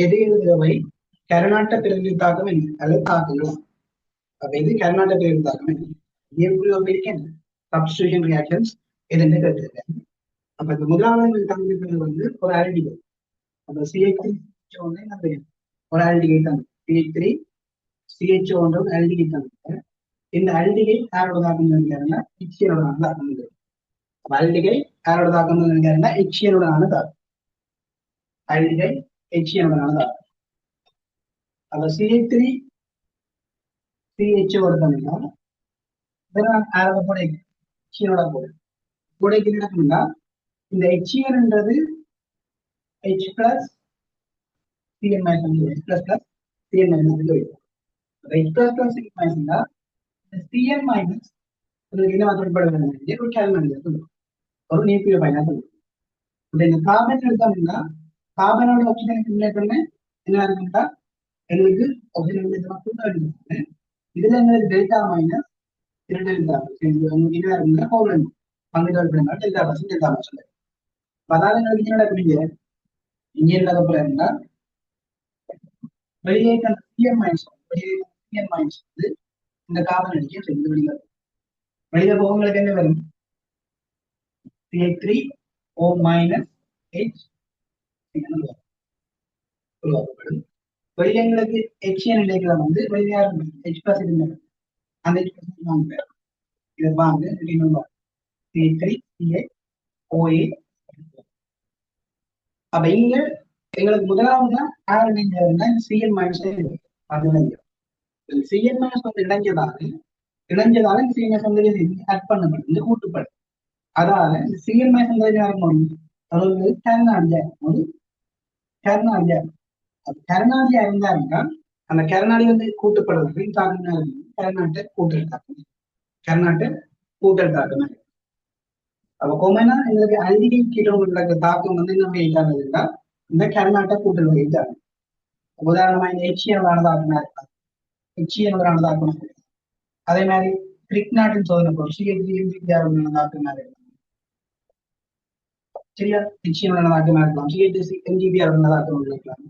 எதிர்வை கரநாட்ட பிறகு தாக்கம் என்ன அல்லது தாக்கங்களா? அப்ப இது கரநாட்ட பிறகு தாக்கம் என்ன சப்ஸ்டிடியூஷன் ரியாக்ஷன்ஸ் எதுன்னு கேட்டிருக்கேன். அப்ப இந்த முதலாவது தந்திருக்கிறது வந்து ஒரு ஆல்டிகேட். அப்ப CH3 ஒரு ஆல்டிகேட் தான். CH3CHO ஒரு ஆல்டிகேட் தான். இந்த ஆல்டிகேட் யாரோட தாக்கம் நினைக்கிறாங்கன்னா இச்சியனோட தாக்கம். ஆல்டிகேட் யாரோட தாக்கம் நினைக்கிறாங்கன்னா இச்சியனோட தாக்கம். ஆல்டிகேட் இச்சியனோட தாக்கம். அப்ப CH3CHO பண்ணா இதெல்லாம் யாரோட போட இச்சியனோட போடைக்கு நடக்கும்னா இந்த HCl-ன்றது H plus CN minus H plus plus CN minus H plus plus CN minus CN minus என்ன மாற்றப்பட ஒரு கேல்மன் ஒரு நியூக்ளியோ பைனா இந்த கார்பன் எடுத்தோம்னா கார்பனோட ஆக்சிஜன் கிமுலேட் பண்ண என்ன இருக்குன்னா எங்களுக்கு ஆக்சிஜன் இதுல எங்களுக்கு டெல்டா மைனஸ் டெல்டா என்ன இருக்குன்னா கோவலன் பங்குகள் பண்ணா டெல்டா பர்சன்ட் டெல்டா பர்சன்ட் பதார்த்தங்களுக்கு என்ன நடக்குது இங்க இல்லாத போல இருந்தா வெளியே சிஎன் மைனஸ் வந்து இந்த கார்பன் அடிக்க சேர்ந்து வெளியில போகங்களுக்கு என்ன வரும் CH3O minus H உருவாக்கப்படும். வெளியங்களுக்கு HCN நிலைகளை வந்து வெளியாக H plus அந்த H plus வாங்க இதை வாங்க CH3CHOA. அப்ப இங்க எங்களுக்கு முதலாவதுதான் ஆர் இணைஞ்சதுன்னா சிஎன் மைனஸ் அது இணைஞ்சது. சிஎன் மைனஸ் வந்து இணைஞ்சதால சிஎன்எஸ் வந்து ஆட் பண்ணப்படும் கூட்டுப்படும். அதால சிஎன் மைனஸ் வந்து யாரும் அதாவது கருணாதியா இருந்தாருன்னா அந்த கருணாடி வந்து கூட்டுப்படுறது கருநாட்டை கூட்டல் தாக்கம். கருநாட்டை கூட்டல் தாக்கம். அப்ப கொமனா எங்களுக்கு அல்டிகேட் கீட்டோன்களுக்கு தாக்கம் வந்து என்ன வகையிட்டானதுன்னா இந்த கருநாட்டை கூட்டல் வகையிட்டாங்க. உதாரணமா இந்த HCl தாக்கமா இருக்கலாம். HCl தாக்கம். அதே மாதிரி கிரிக்னாட்டின் சோதனை போல் CH3 தாக்கமா இருக்கலாம். சரியா? HCl தாக்கமா இருக்கலாம். CH3 தாக்கம் இருக்கலாம்.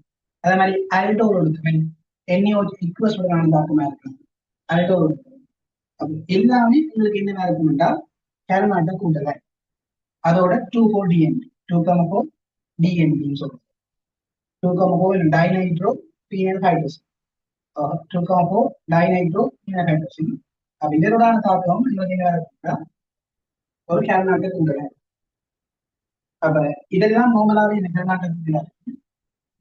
அதே மாதிரி அல்டோல் NaOH தாக்கமா இருக்கலாம். அல்டோல் எல்லாமே உங்களுக்கு என்ன இருக்கும்னா கருநாட்டை கூட்டல அதோட 2,4 DNP 2,4 DNP சொல்றோம். 2,4 டைநைட்ரோ பீனைல் ஹைட்ரோசின் 2,4 டைநைட்ரோ பீனைல் ஹைட்ரோசின். அப்ப இதனோட தாக்கம் உங்களுக்கு என்ன இருக்குன்னா ஒரு கருநாட்டை கூட்டல. அப்ப இதெல்லாம் நார்மலாவே இந்த கருநாட்டை கூட்டல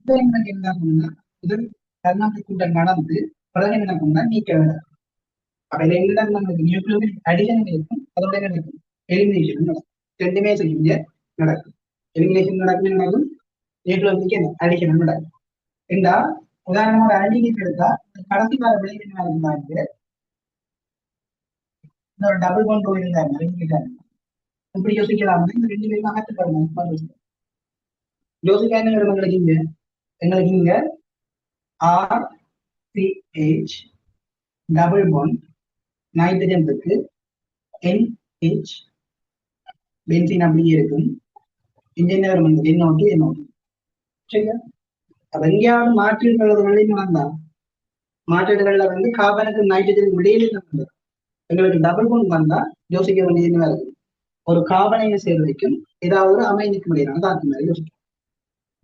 இதை எங்களுக்கு என்ன ஆகும்னா முதல் கருநாட்டை கூட்டம் நடந்து பிறகு என்ன ஆகும்னா நீக்க வேண்டாம். அப்ப இதை எங்க நம்மளுக்கு நியூக்ளியோபிக் அடிஷன் இருக்கும் அதோட என்ன இருக்கும் எலிமினேஷன் நடக்கும். ரெண்டுமே செய்ய நடக்கும். எலிமினேஷன் நடக்கும் நியூக்ளியோபிக் அடிஷன் நடக்கும். ஏண்டா உதாரணமா ஒரு ஆல்டிகேட் எடுத்தா கடைசி கால விளைவு என்ன இருந்தாங்க இன்னொரு டபுள் பாண்ட் இருந்தாங்க. இப்படி யோசிக்கலாம் இந்த ரெண்டு பேரும் அகற்றப்படணும். யோசிக்க என்ன எங்களுக்கு இங்க RCH டபுள் பாண்ட் நைட்ரஜன் இருக்கு NH பென்சீன் அப்படியே இருக்கும். இன்ஜின் NO2 சரியா? அப்ப எங்கேயாவது மாற்றீடுகள் நடந்தா மாற்றீடுகள்ல வந்து கார்பனுக்கு நைட்ரஜன் இடையில நடந்தது எங்களுக்கு டபுள் பாண்ட் வந்தா யோசிக்க வேண்டியது என்ன இருக்கு ஒரு கார்பனையை சேர்வைக்கும் ஏதாவது ஒரு அமைதிக்கு முடியாது தாக்கம் மாதிரி யோசிக்கும்.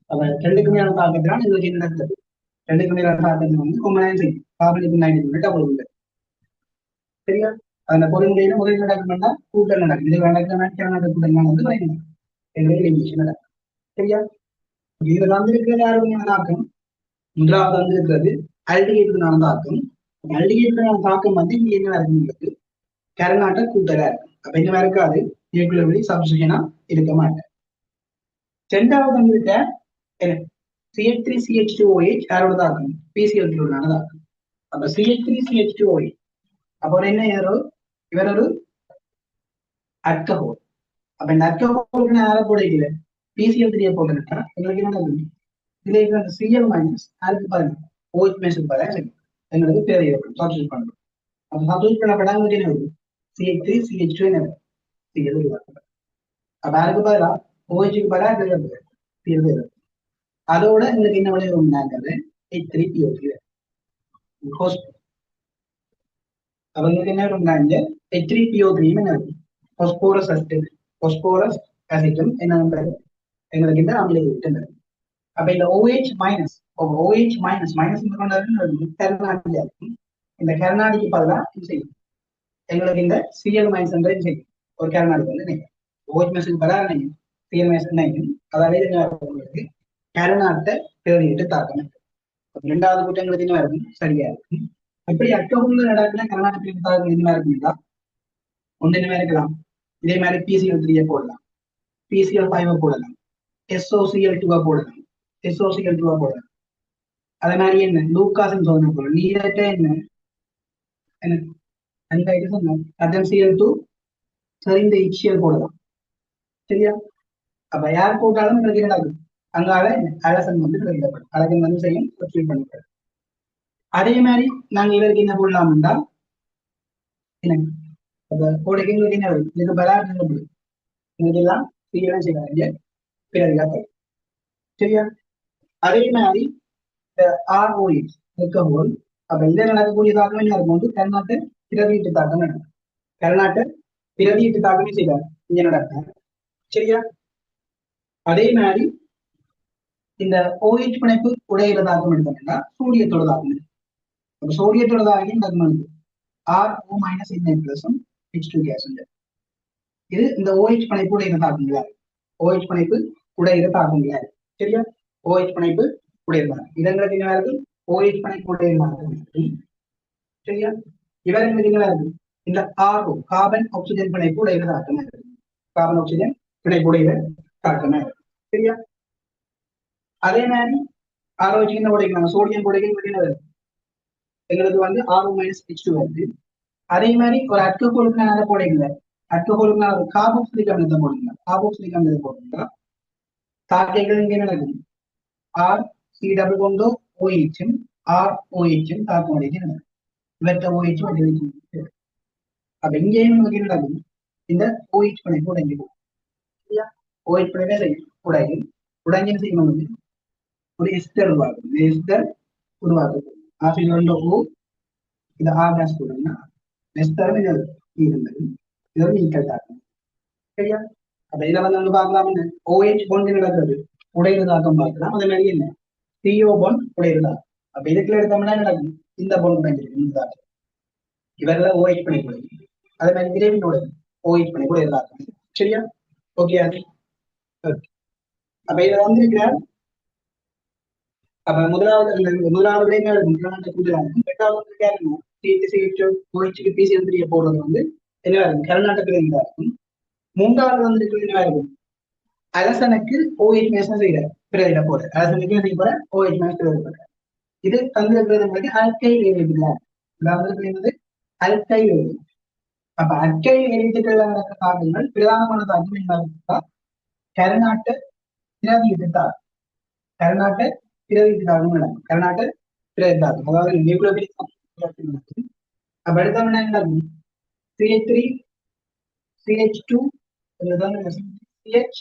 அப்ப ரெண்டுக்கு மேலான தாக்கத்தினால் எங்களுக்கு என்ன நடக்குது ரெண்டுக்கு மேலான தாக்கத்தில் வந்து கொம்பனையும் செய்யும் கார்பனுக்கு நைட்ரஜன் டபுள் உண்டு. சரியா? அந்த பொருளுடைய முதல் நடக்கணும்னா கூட்டல் நடக்கும். இது நடக்கிற கூட்டல் வந்து பயணம் நடக்கும். சரியா? இது வந்திருக்கிறது யாருடைய தாக்கம் முதலாவது வந்திருக்கிறது அல்டிகேட்டுக்கான தாக்கம். அல்டிகேட்டுக்கான தாக்கம் வந்து இங்க என்ன இருக்குங்களுக்கு கருநாட்டை கூட்டல இருக்கும். அப்ப என்ன இருக்காது நியூக்ளியோபிக் சப்ஸ்டிடியூஷனா இருக்க மாட்டேன். ரெண்டாவது வந்துருக்க CH3CH2OH யாரோட தாக்கம் PCl3 தாக்கம். அப்ப CH3CH2OH அப்போ என்ன இவர் ஒரு அல்கஹால். அப்ப இந்த அல்கஹால் யாரை போடுகிற PCl3 போட்டுக்கிட்டா எங்களுக்கு என்ன இதுல Cl மைனஸ் அதுக்கு பாருங்க OH மைனஸ் பாருங்க எங்களுக்கு தேவை சப்ஸ்டிடியூட் பண்றோம். அப்ப சப்ஸ்டிடியூட் பண்ணப்படாத என்ன வருது CH3CH2 என்ன Cl அப்ப யாருக்கு பதிலா OH க்கு பதிலா Cl. அதோட எங்களுக்கு என்ன விளைவு உண்டாக்குறது H3PO3 அவங்களுக்கு என்ன இருந்தாங்க H3PO3 பாஸ்போரஸ் அசிட் பாஸ்போரஸ் அசிட்டும் என்ன எங்களுக்கு இந்த அமிலம் அப்ப இந்த OH minus OH minus minus கருணாடி இருக்கும் இந்த கருணாடிக்கு பதிலாக இது செய்யும் எங்களுக்கு இந்த சிஎல் மைனஸ் இது செய்யும் ஒரு கருணாடிக்கு வந்து OH மைனஸுக்கு பதிலாக சிஎல் மைனஸ் நினைக்கும் அதாவது உங்களுக்கு கருணாட்டை தேடிட்டு தாக்கணும் இரண்டாவது கூட்டங்களுக்கு என்ன இருக்கும் சரியா இருக்கும் எப்படி அக்டோபர்ல நடக்கிற கருணாட்டை தாக்கம் என்ன இருக்குங்களா ஒன்று என்ன இருக்கலாம் இதே மாதிரி PCl3 போடலாம் PCl5 போடலாம் SOCl2 போடலாம் SOCl2 போடலாம் அதே மாதிரி என்ன லூகாசின் சோதனை போடலாம் நீரற்ற என்ன Cl2 சரிந்த HCl போடலாம் சரியா அப்ப யார் போட்டாலும் உங்களுக்கு என்ன ஆகும் அங்கால அலசன் வந்து வெளியிடப்படும் அழகன் வந்து செய்யும் பண்ணப்படும் அதே மாதிரி நாங்க இவருக்கு என்ன போடலாம்னா என்ன கோடைக்கு எங்களுக்கு என்ன வரும் இதுக்கு பலாட்டு உங்களுக்கு எல்லாம் செய்யலாம் செய்யறாங்க பிறகு சரியா அதே மாதிரி இந்த ROH alcohol அப்ப இதை நடக்கக்கூடிய தாக்கம் என்ன இருக்கும் வந்து கருநாட்டு பிரதியீட்டு தாக்கம் நடக்கும் கருநாட்டு பிரதியீட்டு தாக்கமே செய்வார் இங்க நடக்கும் சரியா அதே மாதிரி இந்த OH பிணைப்பு உடையிற தாக்கம் எடுத்தோம்னா சூரியத்தோட தாக்கம் அப்ப சோடியத்தோட தாக்கம் தாக்கம் RO மைனஸ் H2 கேஸ் இது இந்த OH பிணைப்பு உடையிற தாக்கங்களா OH பிணைப்பு உடையிற தாக்கங்களா சரியா OH பிணைப்பு உடையது இதங்களுக்கு என்ன இருக்கு OH பிணைப்பு உடையது சரியா இவர்களுக்கு என்ன இருக்கு இந்த RO கார்பன் ஆக்சிஜன் பிணைப்பு உடையிற தாக்கமா இருக்கு கார்பன் ஆக்சிஜன் பிணைப்பு உடையிற தாக்கமா இருக்கு சரியா அதே மாதிரி ROH என்ன உடைக்கிறாங்க சோடியம் உடைக்கிறது வருது எங்களுக்கு வந்து RO மைனஸ் H2 வருது அதே மாதிரி ஒரு அல்கஹாலுக்கு நான் அதை போடுங்க அல்கஹாலுக்கு நான் ஒரு கார்பாக்சிலிக் அமிலத்தை போடுங்க கார்பாக்சிலிக் அமிலத்தை போடுங்க தாக்கைகள் இங்கே நடக்குது C டபுள் கொண்டோ OH ROH தாக்கம் அடைகிறது இவற்றை OH வடிவமைச்சு அப்ப இங்கேயும் நமக்கு என்ன நடக்குது இந்த OH பிணைப்பு உடைஞ்சு போகும் சரியா OH பிணைப்பே செய்யும் உடையும் உடைஞ்சு செய்யும் வந்து ஒரு எஸ்டர் உருவாக்கும் இந்த எஸ்டர் உருவாக்கும் ஆசிட் கொண்ட O இது R டாஸ் போடுங்க எஸ்டர் இருந்தது இது ஒரு நீக்கல் தாக்கம் சரியா அப்ப இதை வந்து பார்க்கலாம் OH கொண்டு நடக்கிறது உடையிற தாக்கம் பார்க்கலாம் அதே மாதிரி என்ன CO பாண்ட் உடையிறதா அப்ப இதுக்குள்ள எடுத்தோம்னா நடக்கும் இந்த பாண்ட் உடைஞ்சிருக்கு இந்த தாக்கம் இவரெல்லாம் OH பிணைப்பு அதே மாதிரி விரைவினோட OH பிணைப்பு உடையிறதா சரியா ஓகே அப்ப இதை வந்திருக்கிறார் அப்ப முதலாவது என்ன இருக்கும் இரண்டாவது OH PCl3 போடுறது வந்து என்ன இருக்கும் கர்நாடகத்துல இருந்தா இருக்கும் மூன்றாவது வந்து என்ன இருக்கும் அலசனுக்கு OH மேசன் செய்யற பிறகு போற அலசனுக்கு செய்ய போற OH மேசன் பிறகு இது தந்திருக்கிறது அல்கைல் ஏரியா அதாவது அல்கைல் ஏரியா அப்ப அல்கைல் ஏரியத்துக்கள் நடக்கிற தாக்கங்கள் பிரதானமான தாக்கம் என்ன கருநாட்டு பிரதியீட்டு தாக்கம் கருநாட்டு பிரதியீட்டு தாக்கம் நடக்கும் கருநாட்டு பிரதி தாக்கம் அதாவது நியூக்ளியோபிலிக் அப்ப எடுத்தோம்னா என்ன CH3 CH2 CH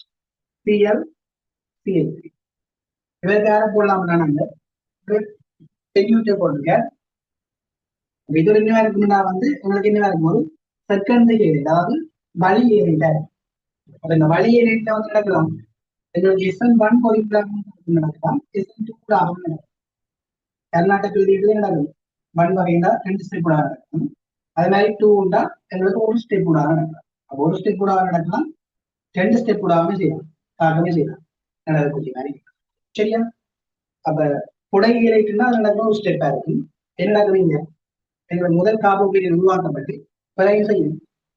CL CH3 இவருக்கு யாரை போடலாம்னா நாங்க போடுங்க இது என்ன இருக்குன்னா வந்து உங்களுக்கு என்ன இருக்கும் ஒரு செகண்டரி ஏரியா அதாவது வழி ஏரியா அப்ப இந்த வழி ஏரியா வந்து நடக்கலாம் எங்களுக்கு SN1 நடக்கலாம் SN2 கூட ஆகும் நடக்கும் கர்நாடக நடக்கும் 1 வகைண்டா 2 ஸ்டெப் கூட நடக்கும் அதே மாதிரி 2 உண்டா எங்களுக்கு ஒரு ஸ்டெப் கூட நடக்கலாம் அப்ப ஒரு ஸ்டெப் கூட நடக்கலாம் 2 ஸ்டெப் கூடாமே செய்யலாம் தாக்கமே செய்யலாம் நடக்கக்கூடிய மாதிரி சரியா அப்ப புடையிலைக்குன்னா அது நடக்கும் ஒரு ஸ்டெப்பா இருக்கும் என்ன நடக்குறீங்க எங்களுக்கு முதல் கார்போஹைட்ரேட் உருவாக்கப்பட்டு பிறகு செய்யும்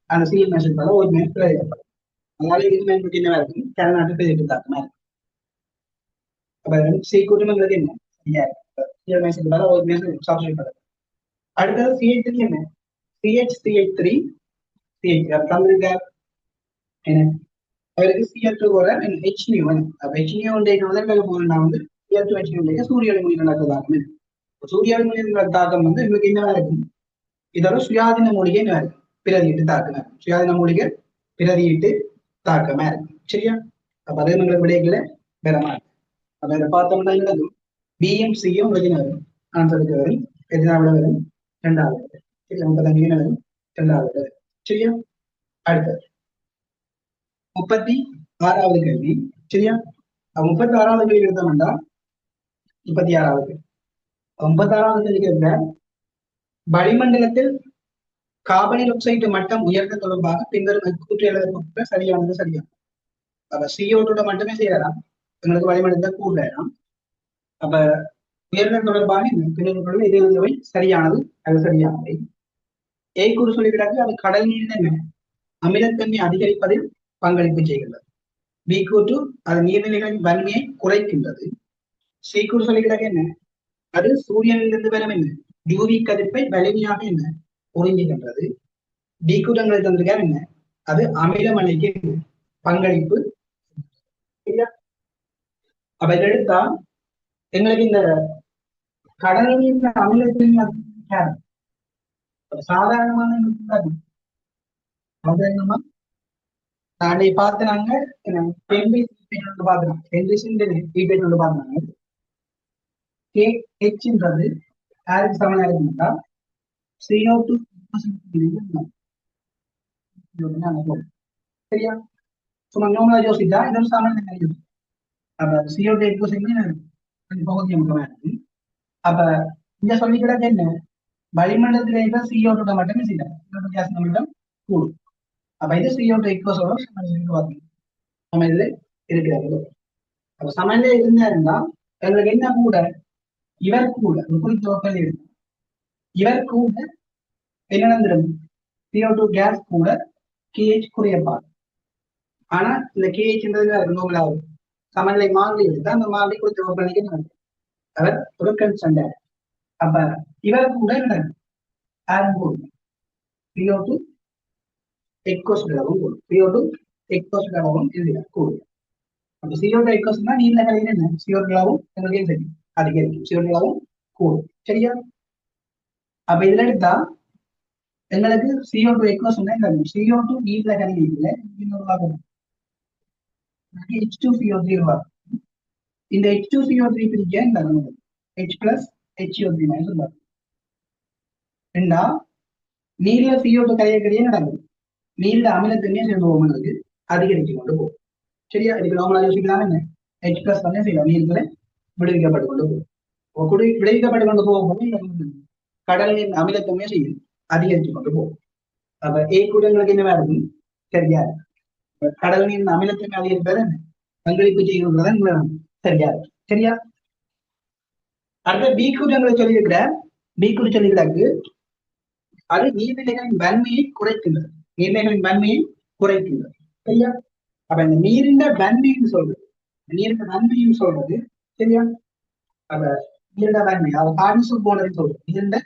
அந்த சிஎல் மேசன் பல ஒரு மேசன் ஏற்படும் அதனால இது மேம்பட்டு என்ன இருக்கும் கர்நாடக பிரதிட்டு தாக்கமா இருக்கும் அப்ப சீக்கூட்டம் எங்களுக்கு என்ன சரியா சிஎல் மேசன் பல ஒரு மேசன் சப்ஸ்டிட் பண்ணுறது அடுத்தது CH3 என்ன CH3 தந்திருக்கார் என்ன அவருக்கு CL2 போல HNU HNU முதல் போறேன்னா வந்து CL2 HNU சூரிய ஒளி நடக்கிறதாகும் சூரிய ஒளி தாக்கம் வந்து எங்களுக்கு என்னவா இருக்கும் இதோட சுயாதீன மூலிகை என்ன இருக்கும் பிரதியிட்டு தாக்கமா சுயாதீன மூலிகை பிரதியிட்டு தாக்கமா இருக்கும் சரியா அப்ப அதே எங்களுக்கு விடைகளை பெறமா இருக்கு அப்ப இதை பார்த்தோம்னா என்னது பியும் சியும் வரும் ஆன்சருக்கு வரும் எத்தனாவது வரும் ரெண்டாவது சரி 35 வரும் ரெண்டாவது வரும் சரியா அடுத்தது 36வது கேள்வி சரியா 36வது கேள்வி எடுத்தோம்னா 36வது 36வது கேள்வி கேட்க வளிமண்டலத்தில் கார்பன் ஆக்சைடு மட்டம் உயர்ந்த தொடர்பாக பின்வரும் கூற்று எழுத சரியானது சரியா அப்ப CO2 மட்டுமே செய்யலாம் எங்களுக்கு வளிமண்டலத்தை கூடலாம் அப்ப உயர்ந்த தொடர்பாக பின்வரும் இதே சரியானது அது சரியானது ஏ கூறு சொல்லிவிடாது அது கடல் நீரின் என்ன அமிலத்தன்மை அதிகரிப்பதில் பங்களிப்பு செய்கின்றது பி கூற்று அது நீர்நிலைகளின் வன்மையை குறைக்கின்றது சி கூறு சொல்லிவிடாது என்ன அது சூரியனிலிருந்து வரும் என்ன யூவி கதிர்ப்பை வலிமையாக என்ன உறிஞ்சுகின்றது டி கூட்டங்களை தந்திருக்கார் என்ன அது அமிலமலைக்கு பங்களிப்பு அப்ப இதை எடுத்தா எங்களுக்கு இந்த கடல் நீர் அமிலத்தன்மை சாதாரணமான நாளை பார்த்தாங்க யாருக்கு சமனா இருக்குன்னா CO2 சரியா சும்மா நோமலா யோசிச்சா இதோட சமன் அப்ப CO2 பகுதி இருக்கு அப்ப இந்த சொல்லிக்கிட்ட என்ன வளிமண்டலத்தில் இருக்கிற CO2 மட்டுமே மட்டும் கூடும் அப்ப இது CO2 நம்ம இதுல இருக்கிறாங்க அப்ப சமநிலை இருந்தா எங்களுக்கு என்ன கூட இவர் கூட குறித்தோக்கல் இருக்கு இவர் கூட என்ன நடந்துடும் CO2 கேஸ் கூட KH குறையப்பாடு ஆனா இந்த KH நோமலாகும் சமநிலை மாதிரி எடுத்தா அந்த மாதிரி குறித்தோக்கலுக்கு நடக்கும் அவர் ஒரு கன்சண்டர் அப்ப இவர் கூட என்ன ஆரம் கூடும் CO2 எக்கோஸ்டாகவும் கூடும் CO2 எக்கோஸ்டாகவும் இல்லையா கூடும் அப்ப CO2 எக்கோஸ்னா நீர்ல கலையில் என்ன CO2 எங்களுக்கே தெரியும் அதிகரிக்கும் CO2 கூடும் சரியா அப்ப இதுல எடுத்தா எங்களுக்கு CO2 எக்கோஸ்னா CO2 நீர்ல கலையில் இன்னொரு H2CO3 உருவாகும் இந்த H2CO3 பிரிக்க இந்த H plus HCO3 சொல்லுவாங்க ரெண்டா நீர்ல CO2 கரைய நடக்கும் நீர்ல அமிலத்தன்மையை சேர்ந்து அதிகரித்து கொண்டு போகும் சரியா இதுக்கு நார்மலா யோசிக்கலாம் என்ன H plus வந்து செய்யலாம் நீர்களை விடுவிக்கப்பட்டு கொண்டு போகும் விடுவிக்கப்பட்டு கொண்டு போகும்போது கடல் நீர் அமிலத்தன்மையை செய்யும் அதிகரித்து கொண்டு போகும் அப்ப ஏ கூடங்களுக்கு என்னவா இருக்கும் சரியா கடல் நீர் அமிலத்தன்மை அதிகரிப்பது பங்களிப்பு செய்கிறதுதான் சரியா சரியா அடுத்த பி கூட்டங்களை சொல்லியிருக்கிற பி கூட்டு சொல்லிக்கிறாக்கு அது நீர்நிலைகளின் வன்மையை குறைக்கின்றது நீர்நிலைகளின் வன்மையை குறைக்கின்றது சரியா அப்ப இந்த நீரின் வன்மைன்னு சொல்றது நீரின் வன்மைன்னு சொல்றது சரியா அப்ப நீரின் வன்மை அதை காடிசு போனதுன்னு சொல்றது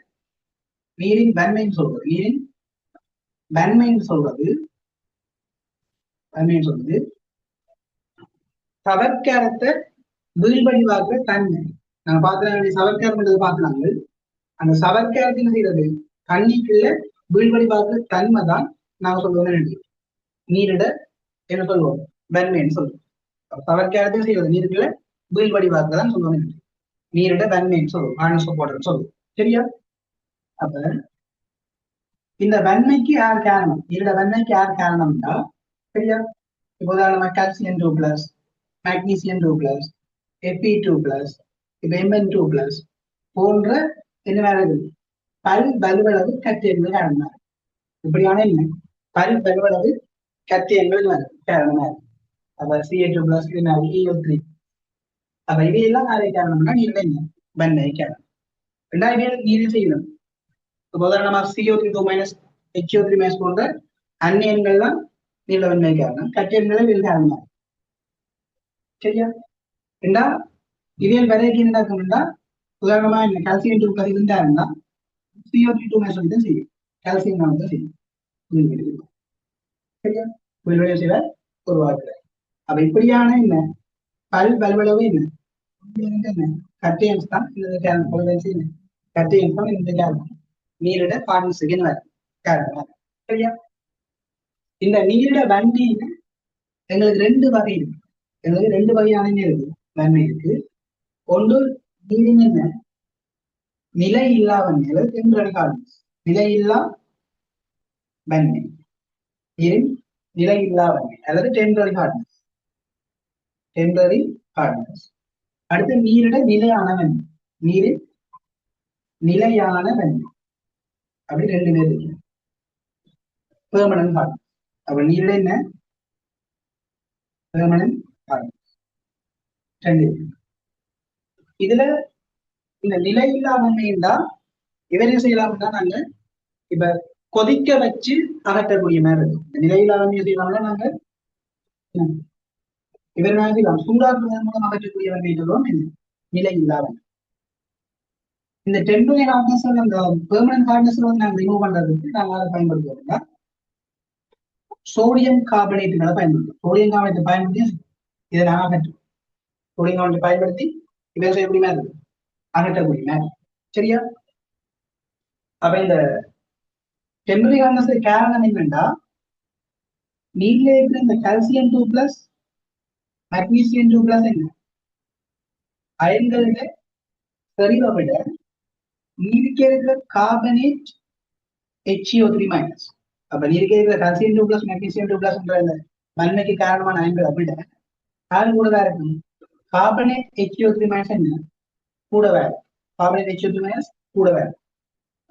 நீரின் வன்மைன்னு சொல்றது நீரின் வன்மைன்னு சொல்றது சவர்க்காரத்தை வீழ்வடிவாக்குற தன்மை நாங்க பாக்குற சவர்க்காரம் பாக்குறாங்க அந்த சவர்க்காரத்தின் செய்யறது தண்ணிக்குள்ள வீழ்வடிவாக்குற தன்மை தான் நாங்க சொல்லுவோம் நீரிட என்ன சொல்லுவோம் வன்மைன்னு சொல்லுவோம் சவர்க்காரத்தையும் செய்யறது நீருக்குள்ள வீழ்வடிவாக்குற தான் சொல்லுவோம் நீரிட வன்மைன்னு சொல்லுவோம் ஆனசோட சொல்லுவோம் சரியா அப்ப இந்த வன்மைக்கு யார் காரணம் நீரிட வன்மைக்கு யார் காரணம்னா சரியா இப்போ உதாரணமா கால்சியம் 2+ மேக்னீசியம் 2+, Fe2+, இப்போ Mn2+ போன்ற என்ன வேறு பல் வலுவளவு கத்தியங்கள் காரணமா இப்படியான என்ன பல் வலுவளவு கத்தியங்கள் காரணமா அப்ப Ca2+, EO3 அப்ப இவையெல்லாம் யாரை காரணம்னா நீரில் என்ன வன்மை காரணம் ரெண்டாயிரம் நீரில் செய்யணும் உதாரணமா CO3 HO3 போன்ற அந்நியன்கள்லாம் நீர்ல வன்மை காரணம் கட்டியங்களை வெளி காரணமா சரியா ரெண்டா இவையல் வெரைட்டி என்ன இருக்கும்னா உதாரணமா என்ன கால்சியம் 2+ இருந்தாருன்னா CO3 தான் செய்யும் கால்சியம் தான் செய்யும் சரியா உயிரிழந்த சில உருவாக்குற அப்ப இப்படியான என்ன பல் வலுவளவு என்ன கட்டியம்ஸ் தான் இந்த காரணம் கட்டியம்ஸ் தான் இந்த காரணம் நீரிட பான்சுகின் காரணம் சரியா இந்த நீரிட வன்மையில எங்களுக்கு 2 வகை இருக்கு எங்களுக்கு 2 வகையான இருக்கு வன்மை இருக்கு. ஒன்று நீரின் என்ன நிலை இல்லா வன்மை அல்லது டெம்பரரி ஹார்ட்னஸ். நிலை இல்லா வன்மை, நீரின் நிலை இல்லா வன்மை அல்லது டெம்பரரி ஹார்ட்னஸ். Temporary hardness. அடுத்து நீரிட நிலையான வன்மை, நீரின் நிலையான வன்மை. அப்படி ரெண்டு பேர் இருக்கு. Permanent hardness. அப்ப நீரிட என்ன பெர்மனன்ட் ஹார்ட்னஸ் ரெண்டு. இதுல இந்த நிலை இல்லா வன்மை இருந்தா இவர் என்ன செய்யலாம்னா நாங்க இப்ப கொதிக்க வச்சு அகற்றக்கூடிய மாதிரி இருக்கும். இந்த நிலையில்லா வன்மையை செய்யலாம்னா நாங்க இவர் நாங்க செய்யலாம் சூடாக்குவதன் மூலம் அகற்றக்கூடிய வன்மை சொல்லுவோம் நிலை இல்லா வன்மை. இந்த டெம்பரரி ஹார்ட்னஸ் அந்த பெர்மனன்ட் ஹார்ட்னஸ் வந்து நாங்க ரிமூவ் பண்றதுக்கு நாங்க அதை பயன்படுத்துவோம்னா சோடியம் கார்பனேட்டுகளை பயன்படுத்தும். சோடியம் கார்பனேட்டை பயன்படுத்தி இதை நாங்கள் அகற்றுவோம். சோடியம் கார்பனேட்டை பயன்படுத்தி இதை செய்யக்கூடிய மாதிரி இருக்கும், அகற்றக்கூடிய மாதிரி. சரியா? அப்ப இந்த டெம்பரரி ஹார்ட்னஸ் காரணம் என்னன்னா நீர்ல இருக்கிற இந்த கால்சியம் 2+ மெக்னீசியம் 2+ என்ன அயன்களோட செறிவை விட நீருக்கு இருக்கிற கார்பனேட் HCO3-. அப்ப நீருக்கு இருக்கிற கால்சியம் 2+ மெக்னீசியம் 2+ இந்த வன்மைக்கு காரணமான அயன்களை விட யாரு கூடவா இருக்கும்? கார்பனேட் HCO3- என்ன கூடவா இருக்கும். கார்பனேட் HCO3- கூடவா இருக்கும்.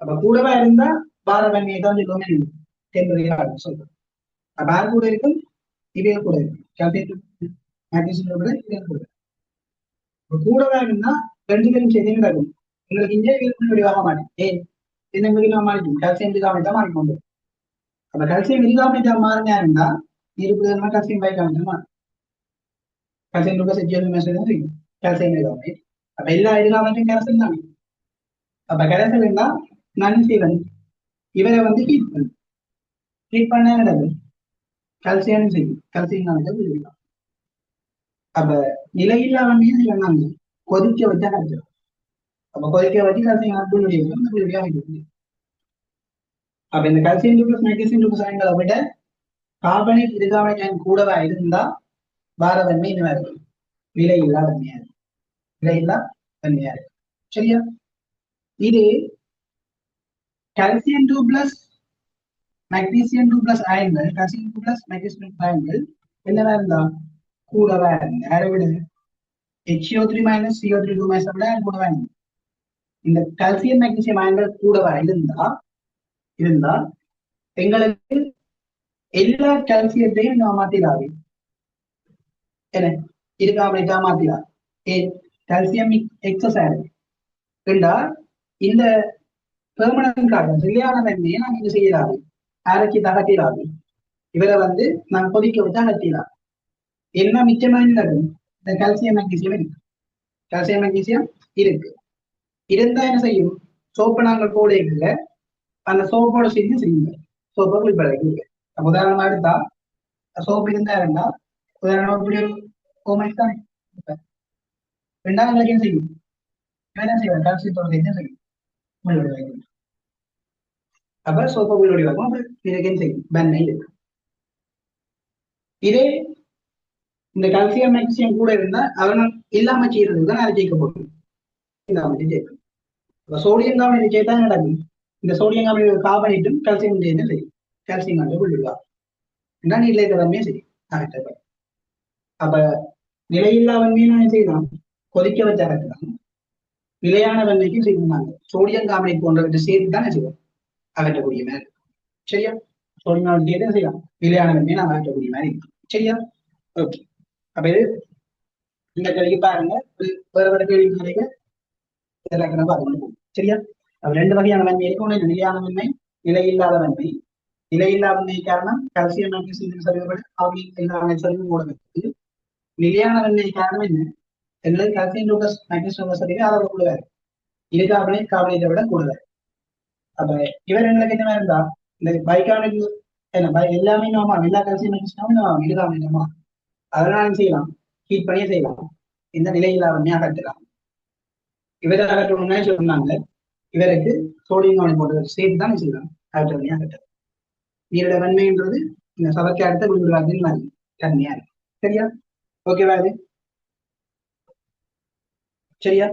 அப்ப கூடவா இருந்தா பார வன்மையை தான் சொல்லுவோம் டெம்பரரி ஹார்ட்னஸ் சொல்றோம். அப்ப யார் கூட இருக்கும்? இதே கூட இருக்கும். கால்சியம் மெக்னீசியம் கூட கூடவா இருந்தா ரெண்டு பேரும் செய்தி நடக்கும். உங்களுக்கு இங்கே விரிவாக மாட்டேன். ஏன் என்ன விரிவாக மாறிக்கும்? கால்சியம் விரிவாக மாறிக்கொண்டு. அப்ப கால்சியம் விரிவாக மாறினா இருந்தா இருபது கால்சியம் பைக்காம மாறும். கால்சியம் கால்சியம் விரிவாக. அப்ப எல்லா எதிர்காலத்தையும் கரைசல் தான். அப்ப கரைசல் இருந்தா நன்சீவன் இவரை வந்து ஹீட் பண்ண நடக்கும். கால்சியம் செய்யும். கால்சியம் விரிவாக. அப்ப நிலையில்லா வன்மையும் சொன்னாங்க கொதிக்க வச்சா கிடைச்சிடும். அப்ப கொதிக்க வச்சு கால்சியம். அப்ப இந்த கால்சியம் 2+ மெக்னீசியம் 2+ அயன்களை விட கார்பனேட் இருகார்பனேட் அயன் கூடவா இருந்தா பார வன்மை இந்த மாதிரி இருக்கும். நிலையில்லா வன்மையா இருக்கும். நிலையில்லா வன்மையா இருக்கும். சரியா? இது கால்சியம் 2+ மெக்னீசியம் 2+ அயன்கள், கால்சியம் 2+ மெக்னீசியம் அயன்கள் என்னவா இருந்தா கூடவா இருந்தா யாரை விட HCO3- CO3 விட கூடவா இருந்தா இந்த கால்சியம் மெக்னீசியம் அயன்கள் கூடவா இருந்தா எங்களுக்கு எல்லா கால்சியத்தையும் நான் மாத்திடாது. என்ன இருக்காம மாத்திடா. ஏன் கால்சியம் எக்ஸஸ் ஆயிருக்கு இந்த பெர்மனன்ட் ஹார்ட்னஸ் நிலையான தன்மையை நாங்க இங்க செய்யலாது. அரைச்சி தகட்டிடாது. இவரை வந்து நான் கொதிக்க வச்சு அகற்றிடலாம். என்ன மிச்சமான இந்த கால்சியம் மெக்னீசியம் இருக்கு. கால்சியம் மெக்னீசியம் இருக்கு. இருந்தா என்ன செய்யும்? சோப்பு நாங்கள் போடுறீங்க அந்த சோப்போட சேர்ந்து செய்யுங்க. சோப்பை குளிப்படைக்கு உதாரணமா எடுத்தா சோப்பு இருந்தா உதாரணமா இப்படி ஒரு கோமைக்கு தானே ரெண்டாவது என்ன செய்யும்? என்ன செய்வார்? கால்சியத்தோட சேர்ந்து செய்யும். அப்ப சோப்பை உள்ள வடிவாகும். அப்ப இதுக்கு செய்யும் வெண்ணெய் இருக்கு. இதே இந்த கால்சியம் மெக்னீசியம் கூட இருந்தா அவனால் இல்லாம செய்யறது தான் அதை ஜெயிக்க போகும். சோடியம் கார்பனேட் சேர்த்தா நடக்கும். இந்த சோடியம் கார்பனேட் கார்பனேட்டும் கால்சியம் சேர்ந்து செய்யும். கால்சியம் வந்து உள்ளுவா நீர்ல இருக்கிறதமே செய்யும். அப்ப நிலையில்லா வன்மையை நான் செய்யலாம் கொதிக்க வச்ச அகற்றலாம். நிலையான வன்மைக்கும் செய்வாங்க. சோடியம் கார்பனேட் போன்றவற்றை சேர்த்து தானே செய்வோம் அகற்றக்கூடிய மாதிரி. சரியா? சோடியம் கார்பனேட் செய்யலாம். நிலையான வன்மையை நான் அகற்றக்கூடிய மாதிரி. சரியா? ஓகே. அப்ப இது இந்த கேள்வி பாருங்க. வேற வேற கேள்வி பார்த்து. சரியா? ரெண்டு வகையான வன்மை இருக்கு. ஒன்று நிலையான வன்மை, நிலையில்லாத வன்மை. நிலையில்லாத வன்மை காரணம் கால்சியம் மெக்னீசியம் சரிவு கூட இருக்கு. நிலையான வன்மை காரணம் என்ன? எங்களுக்கு கால்சியம் 2+ மெக்னீசியம் சரிவு அளவு கூட இருகார்பனேட் கார்பனேட்டை விட கூட. அப்ப இவர் எங்களுக்கு என்ன இருந்தா இந்த பைகார்பனேட் என்ன எல்லாமே நோமா எல்லா கால்சியம் மெக்னீசியமும் இருகார்பனேட்டமா அதனால செய்யலாம் ஹீட் பண்ணியே செய்யலாம். இந்த நிலையில்லா வன்மையை அகற்றலாம். இவரை அகற்றணும்னே சொன்னாங்க. இவருக்கு சோடியம் கார்பனேட் போட்டு சேர்த்து தான் செய்யலாம் அகற்றவன்மையை அகற்ற. நீரோட வன்மைன்றது இந்த சபைக்கு அடுத்த விழுவாதின் மாதிரி தன்மையா இருக்கு. சரியா? ஓகேவா? இது சரியா?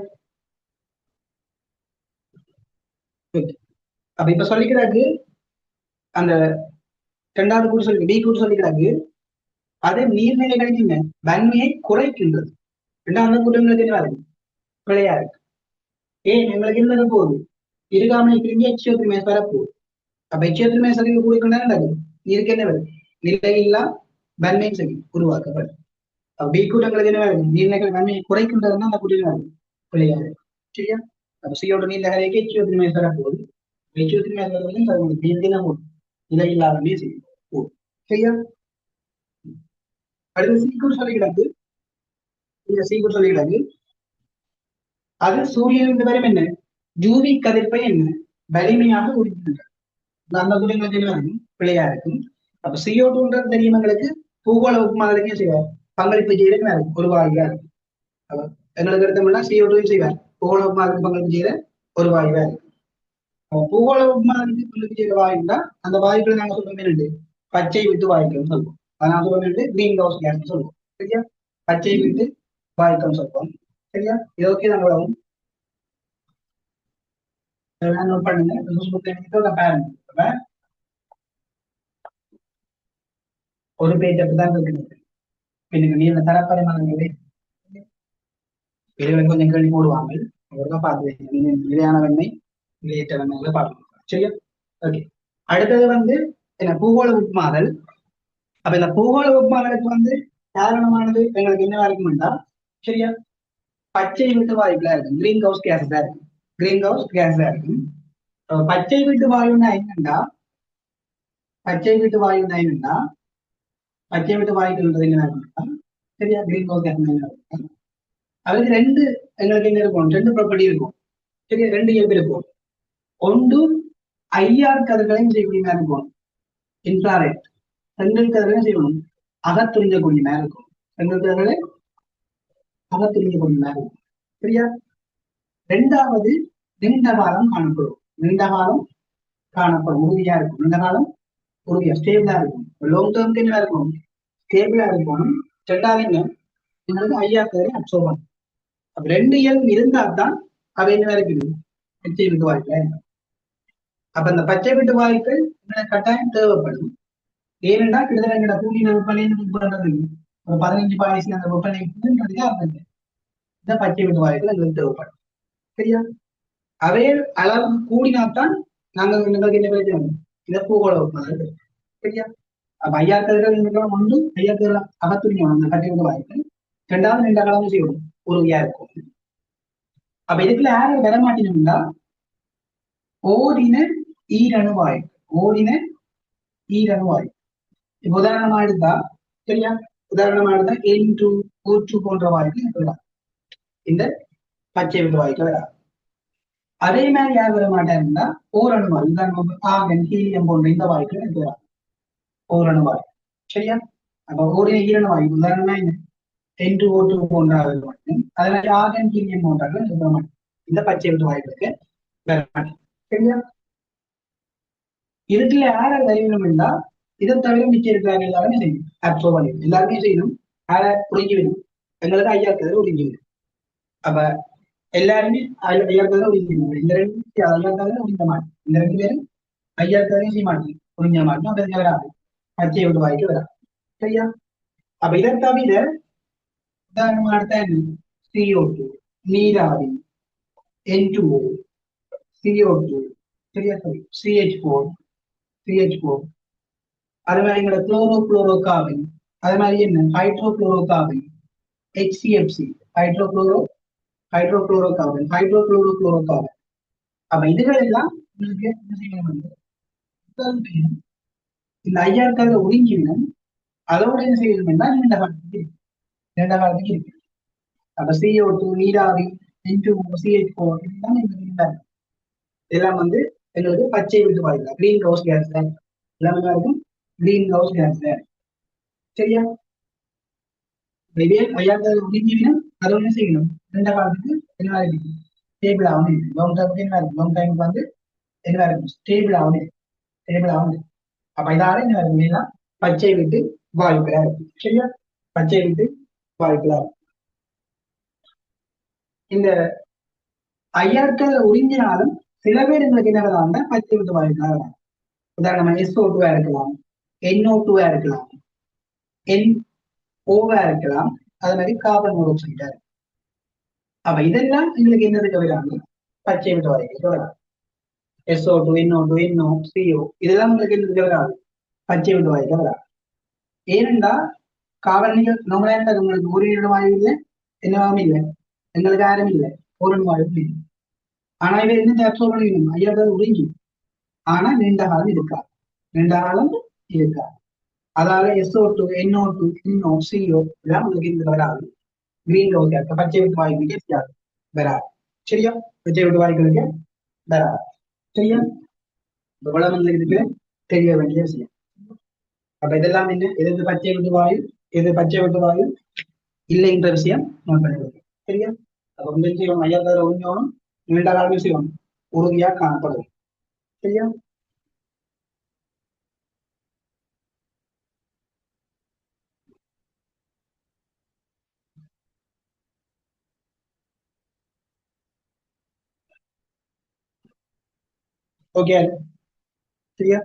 அப்ப இப்ப சொல்லிக்கிறாரு அந்த இரண்டாவது கூட்டு சொல்லி பி கூட்டு சொல்லிக்கிறாரு அது நீர்நிலைகளின் வன்மையை குறைக்கின்றது. இரண்டாவது கூட்டங்களுக்கு என்ன வருது? பிழையா இருக்கு. ஏன் எங்களுக்கு என்ன போகுது? இருகாமலை திரும்பி எச்சியோத்திரிமேஸ் வரப்போகுது. அப்ப எச்சியோத்திரிமேஸ் அறிவு கொடுக்கணும் நீருக்கு என்ன வருது? நிலையில்லா வன்மை சரி உருவாக்கப்படும். பி கூட்டங்களுக்கு என்ன வருது? நீர்நிலைகள் வன்மையை குறைக்கின்றதுன்னா அந்த கூட்டம் வருது பிழையா இருக்கு. சரியா? அப்ப சியோட நீர்நிலைக்கு எச்சியோத்திரிமேஸ் வரப்போகுது. எச்சியோத்திரிமேஸ் வருவது நிலையில்லாதமே செய்யும். சரியா? அடுத்து சீக்கூர் சொல்லிக்கிறாங்க. இந்த சீக்கூர் சொல்லிக்கிறாங்க அது சூரியனுக்கு வரும் என்ன யூவி கதிர்ப்பை என்ன வலிமையாக உறுதிக்கின்றது. அந்த குடிங்களுக்கு பிழையா இருக்கும். அப்ப CO2 தெரியும் எங்களுக்கு பூகோள வெப்பமாதலுக்கும் செய்வார் பங்களிப்பு செய்யற ஒரு வாயுவா இருக்கும். எங்களுக்கு எடுத்தோம்னா CO2 செய்வார் பூகோள வெப்பமாதலுக்கு பங்களிப்பு செய்யற ஒரு வாயுவா இருக்கும். பூகோள வெப்பமாதலுக்கு பங்களிப்பு செய்யற வாயுன்னா அந்த வாயுக்களை நாங்க சொல்லுவோம் பச்சை விட்டு வாயுக்கள் சொல்லுவோம். அதனால சொல்லுவோம் கிரீன் ஹவுஸ் கேஸ் சொல்லுவோம். சரியா? பச்சை விட்டு வாயுக்கள் சொல்லுவோம். சரியா? இது ஓகே நாங்க நோட் பண்ணுங்க. பாருங்க ஒரு பேஜ் அப்படிதான் இருக்கு. பின்னுக்கு நீ இந்த தரப்பரிமாணங்களே இதுகளை கொஞ்சம் கேள்வி போடுவாங்க. அவர்தான் பார்த்து நிலையான வெண்மை நிலையற்ற வெண்மைகளை பார்க்கணும். சரியா? ஓகே. அடுத்தது என்ன பூகோள உட்மாதல். அப்ப இந்த பூகோள உட்மாதலுக்கு காரணமானது எங்களுக்கு என்ன இருக்கும்டா சரியா பச்சை வீட்டு வாயுக்களா இருக்கும். கிரீன் ஹவுஸ் கேஸா இருக்கும். கிரீன் ஹவுஸ் கேஸா இருக்கும். பச்சை வீட்டு வாயுன்னா என்னன்னா பச்சை வீட்டு வாயுன்னா என்னன்னா பச்சை வீட்டு வாயுக்கள் என்ன சரியா கிரீன் ஹவுஸ் கேஸ் அதுக்கு ரெண்டு எங்களுக்கு என்ன இருக்கும்? ரெண்டு ப்ராப்பர்ட்டி இருக்கும். சரியா? ரெண்டு இயல்பு இருக்கும். ஒன்று ஐஆர் கதிர்களையும் செய்யக்கூடிய மாதிரி இருக்கும். இன்ஃப்ராரெட் செங்கல் கதிர்களையும் செய்யணும் அகத்துறிஞ்சக்கூடிய மாதிரி இருக்கும். செங்கல் கதிர்களை அகத்துறிஞ்சக்கூடிய மாதிரி இருக்கும். சரியா? ரெண்டாவது நீண்ட காலம் காணப்படும். நீண்ட காலம் காணப்படும் உறுதியா இருக்கும். நீண்ட காலம் உறுதியா ஸ்டேபிளா இருக்கும். லாங் டேர்ம்க்கு என்ன இருக்கும்? ஸ்டேபிளா இருக்கும். ரெண்டாவது என்ன எங்களுக்கு ஐஆர் கதிரை அப்சர்வ் பண்ணும். அப்ப ரெண்டு இயல்பு இருந்தால்தான் அவை என்ன இருக்குது? பச்சை வீட்டு வாயுக்கள். அப்ப இந்த பச்சை வீட்டு வாயுக்கள் கட்டாயம் தேவைப்படும். ஏனென்றா கிட்டத்தட்ட எங்கட பூமியில வெப்பநிலை ஒரு 15 அந்த வெப்பநிலை இந்த பச்சை வீட்டு வாயுக்கள் எங்களுக்கு தேவைப்படும். சரியா? அவை அளவு கூடினால்தான் நாங்கள் என்ன பிரச்சனை இதை பூகோள வெப்பநிலை. சரியா? அப்ப ஐயாக்கதிர்கள் ஒன்று ஐயாக்கதிர்கள் அகத்துறிஞ்சோம் அந்த பச்சை வீட்டு வாயுக்கள். இரண்டாவது ரெண்டு காலமும் செய்யணும் உறுதியா இருக்கும். அப்ப இதுக்குள்ள யாரு வரமாட்டீங்கன்னா ஓரின ஈரணுவாய் ஓரின ஈரணுவாய் இப்ப உதாரணமா எடுத்தா சரியா உதாரணமா எடுத்தா N2O2 போன்ற வாய்ப்பு இந்த பச்சை விட்டு வாய்க்கு வரா. அதே மாதிரி யார் வர மாட்டாருன்னா ஓரணுவாய் உதாரணம் ஆர்கன் ஹீலியம் போன்ற இந்த வாய்ப்பு எனக்கு வரா ஓரணுவாய். சரியா? அப்ப ஓரின ஈரணுவாய் உதாரணமா N2O2 போன்ற அதே மாதிரி ஆர்கன் ஹீலியம் போன்றாங்க இந்த பச்சை விட்டு வாய்ப்புக்கு வர மாட்டேன். சரியா? இதுக்குள்ள யார அறிவினோம்னா இதை தவிர மிச்சம் இருக்கிறாங்க எல்லாருமே செய்யும் அப்சர்வ் பண்ணி எல்லாருமே செய்யணும். யார உறிஞ்சி விடும் எங்களுக்கு ஐயாக்கிறது உறிஞ்சி விடும். அப்ப எல்லாருமே ஐயாக்கிறது உறிஞ்சி விடும். இந்த ரெண்டு ஐயாக்கிறது உறிஞ்ச மாட்டோம். இந்த ரெண்டு பேரும் ஐயாக்கிறதையும் செய்ய மாட்டோம் உறிஞ்ச மாட்டோம். அப்ப வராது பச்சை விட்டு வாய்க்கு வராது. சரியா? அப்ப இதை தவிர உதாரணமா அடுத்த CO2 நீராவி N2O CO2 சரியா CH4 அது மாதிரி எங்களை குளோரோ கார்பன் அது மாதிரி என்ன ஹைட்ரோகுளோரோ கார்பன் HCFC ஹைட்ரோகுளோரோ கார்பன் கார்பன். அப்ப இதுகள் எல்லாம் உங்களுக்கு என்ன செய்யணும்? இந்த ஐயாக்காக ஒதுங்கிவிடும். அதோட என்ன செய்யணும்னா நீண்ட காலத்துக்கு இருக்கு. அப்ப CO2 நீராவி CH4 இதெல்லாம் இதெல்லாம் எங்களுக்கு பச்சை வீட்டு வாயுக்கள் கிரீன் ஹவுஸ் கேஸ் எல்லாமே இருக்கும். Green house case. சரியா? இதே ஐயாக்கள் ஒதுங்கிவிடும். அதை என்ன செய்யணும்? நீண்ட காலத்துக்கு என்ன இருக்கு? ஸ்டேபிள் ஆகணும். லாங் டேர்முக்கு என்ன இருக்கு? லாங் டைமுக்கு என்ன இருக்கும்? ஸ்டேபிள் ஆகணும். அப்ப இதால என்ன இருக்குன்னா பச்சை விட்டு வாயுக்களா இருக்கு. சரியா? பச்சை விட்டு வாயுக்களா இருக்கு. இந்த ஐயாட்கள் உறிஞ்சினாலும் சில பேர் எங்களுக்கு என்ன வரலாம் பச்சை விட்டு வாய்க்கலாம். உதாரணமா SO2 இருக்கலாம், NO2 இருக்கலாம், NO இருக்கலாம், அது மாதிரி கார்பன் மோனோக்சைடா இருக்கு. அப்ப இதெல்லாம் எங்களுக்கு என்னதுக்கு வராங்க? பச்சை விட்டு வாய்க்கு வராது. SO2, NO2, NO, CO இதெல்லாம் உங்களுக்கு என்னதுக்கு வராது? பச்சை விட்டு வாய்க்கு வராது. ஏனென்றா காவலர்கள் நம்மள உங்களுக்கு ஒரு இடம் வாயு இல்லை, என்னவாம இல்லை, எங்களுக்கு யாரும் இல்லை, ஒரு வாயு இல்லை. ஆனா இதை என்ன அப்சர்வ் பண்ணிக்கணும்? ஐயாவது உறிஞ்சி, ஆனா நீண்ட காலம் இருக்காது, நீண்ட காலம் இருக்காது. அதாவது SO2, NO2, NO, CO இதெல்லாம் உங்களுக்கு இருந்து வராது. கிரீன் ஹவுஸ் கேஸ் பச்சை விட்டு வாய்க்கு வராது. சரியா? பச்சை விட்டு வாய்களுக்கு வராது. சரியா? இவ்வளவு இதுக்கு தெரிய வேண்டிய விஷயம். அப்ப இதெல்லாம் என்ன? எது பச்சை விட்டு வாயு, எது பச்சை விட்டு வாயு இல்லைன்ற விஷயம் நோட் பண்ணிடுங்க. சரியா? அப்ப வந்து செய்யணும், ஐயாவது ஒழுங்கணும், நீண்ட காலம் செய்யணும், உறுதியா காணப்படும். சரியா? ஓகே. சரியா?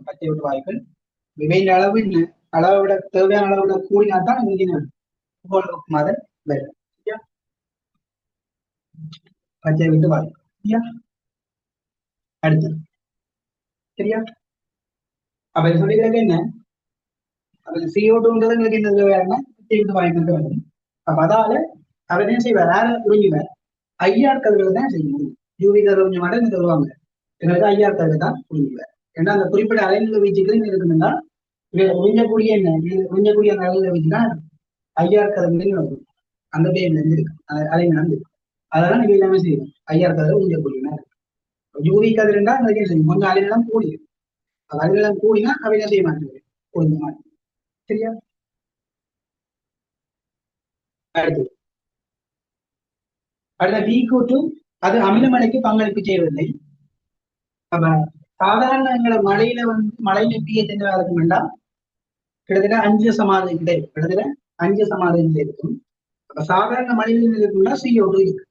பச்சை விட்டு வாயுக்கள் விவையின் அளவு என்ன? அளவை விட தேவையான அளவு விட கூடினால்தான் மதம் வரும். சரியா? பச்சை விட்டு வாயு. சரியா? அடுத்து. சரியா? அப்ப சொல்லிக்கிறது என்ன? அப்ப CO2ன்றது எங்களுக்கு என்ன தேவையான பச்சை விட்டு வாயுக்களுக்கு வரும். அப்ப அதால அவர் என்ன செய்வார்? யார புரிஞ்சுவார்? ஐயாட்கள் தான் செய்ய முடியும். யூவி கருவிஞ்ச மாட்டேன் தருவாங்க. எங்களுக்கு ஐயாட்கள் தான் புரிஞ்சுவார். ஏன்னா அந்த குறிப்பிட்ட அலைநிலை வீச்சுக்கு இருக்குன்னா உறிஞ்சக்கூடிய என்ன உறிஞ்சக்கூடிய அந்த அலைநிலை வீச்சுன்னா ஐயாட்கள் வரும். அந்த பேர்ல இருந்து இருக்கு, அலைநிலம் இருக்கு. அதெல்லாம் நீங்க எல்லாமே செய்யணும். ஐயாட்கள் உறிஞ்சக்கூடிய யூவி கதிர்னா அந்த செய்யும். கொஞ்சம் அலைநிலம் கூடி, அலைநிலம் கூடினா அவை என்ன செய்ய மாட்டேங்குது, புரிஞ்ச மாட்டேன். சரியா? அடுத்து அடுத்த B கூட்டு அது அமிலமலைக்கு பங்களிப்பு செய்வதில்லை. அப்ப சாதாரண மழையில மழையில pH என்ன இருக்கும் வேண்டாம், கிட்டத்தட்ட 5 சமாதி கிட்டத்தட்ட 5 சமாதி இருக்கும். அப்ப சாதாரண மழையில இருக்குன்னா CO2 இருக்கு.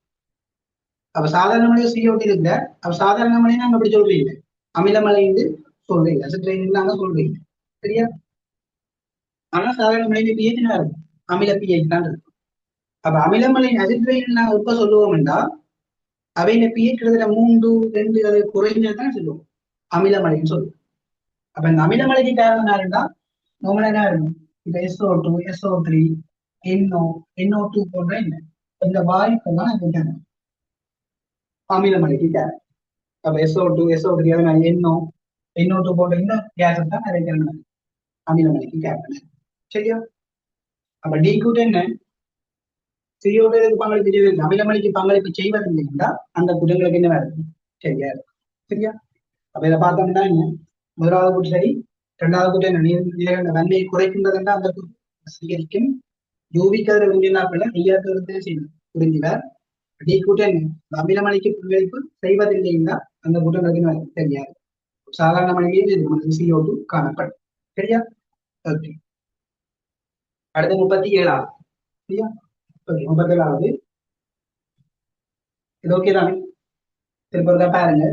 அப்ப சாதாரண மழையில CO2 இருக்குல்ல, அப்ப சாதாரண மழையை நாங்க அப்படி சொல்றீங்க, அமிலமலை என்று சொல்றீங்க, நாங்க சொல்றீங்க. சரியா? ஆனா சாதாரண மழையில pH என்ன இருக்கும்? அமில pH தான் இருக்கும். அப்ப அமிலமலை அசிட்ரைன் நாங்க எப்ப சொல்லுவோம் என்றா அவையில pH கிட்டத்தட்ட 3, 2 அதை குறைஞ்சதான் சொல்லுவோம் அமிலமலைன்னு சொல்லுவோம். அப்ப இந்த அமிலமலைக்கு காரணம் யாருன்னா நம்மள என்ன இருக்கும்? இப்ப SO2, SO3, NO, NO2 போன்ற என்ன இந்த வாயுக்கள் தான் இருக்காங்க அமிலமலைக்கு காரணம். அப்ப SO2, SO3 அதனால NO2 போன்ற இந்த கேஸ் தான் நிறைய அமிலமலைக்கு காரணம். சரியா? அப்ப D கூட்ட என்ன? CO2 பங்களிப்பு செய்வதில்லை, அமிலமலைக்கு பங்களிப்பு செய்வதில்லை என்றால் அந்த குற்றங்களுக்கு என்ன வருது? சரியா? சரியா? அப்ப இதை பார்த்தோம்னா என்ன? முதலாவது கூட்டு சரி, இரண்டாவது கூட்டு என்ன? நீர் வன்மையை குறைக்கின்றது என்றால் அந்த அதிகரிக்கும். யூவி கதிர் உறிஞ்சினார்கள் ஐயாக்கள் செய்யும் புரிஞ்சுவார். டி கூட்ட என்ன? அமிலமலைக்கு பங்களிப்பு செய்வதில்லை என்றால் அந்த கூட்டங்களுக்கு தெரியாது. சாதாரண மனைவியில் CO2 காணப்படும். சரியா? ஓகே. அடுத்து 37வது. சரியா? ஓகே, 37வது. இது ஓகே தானே? திருப்பி பாருங்க,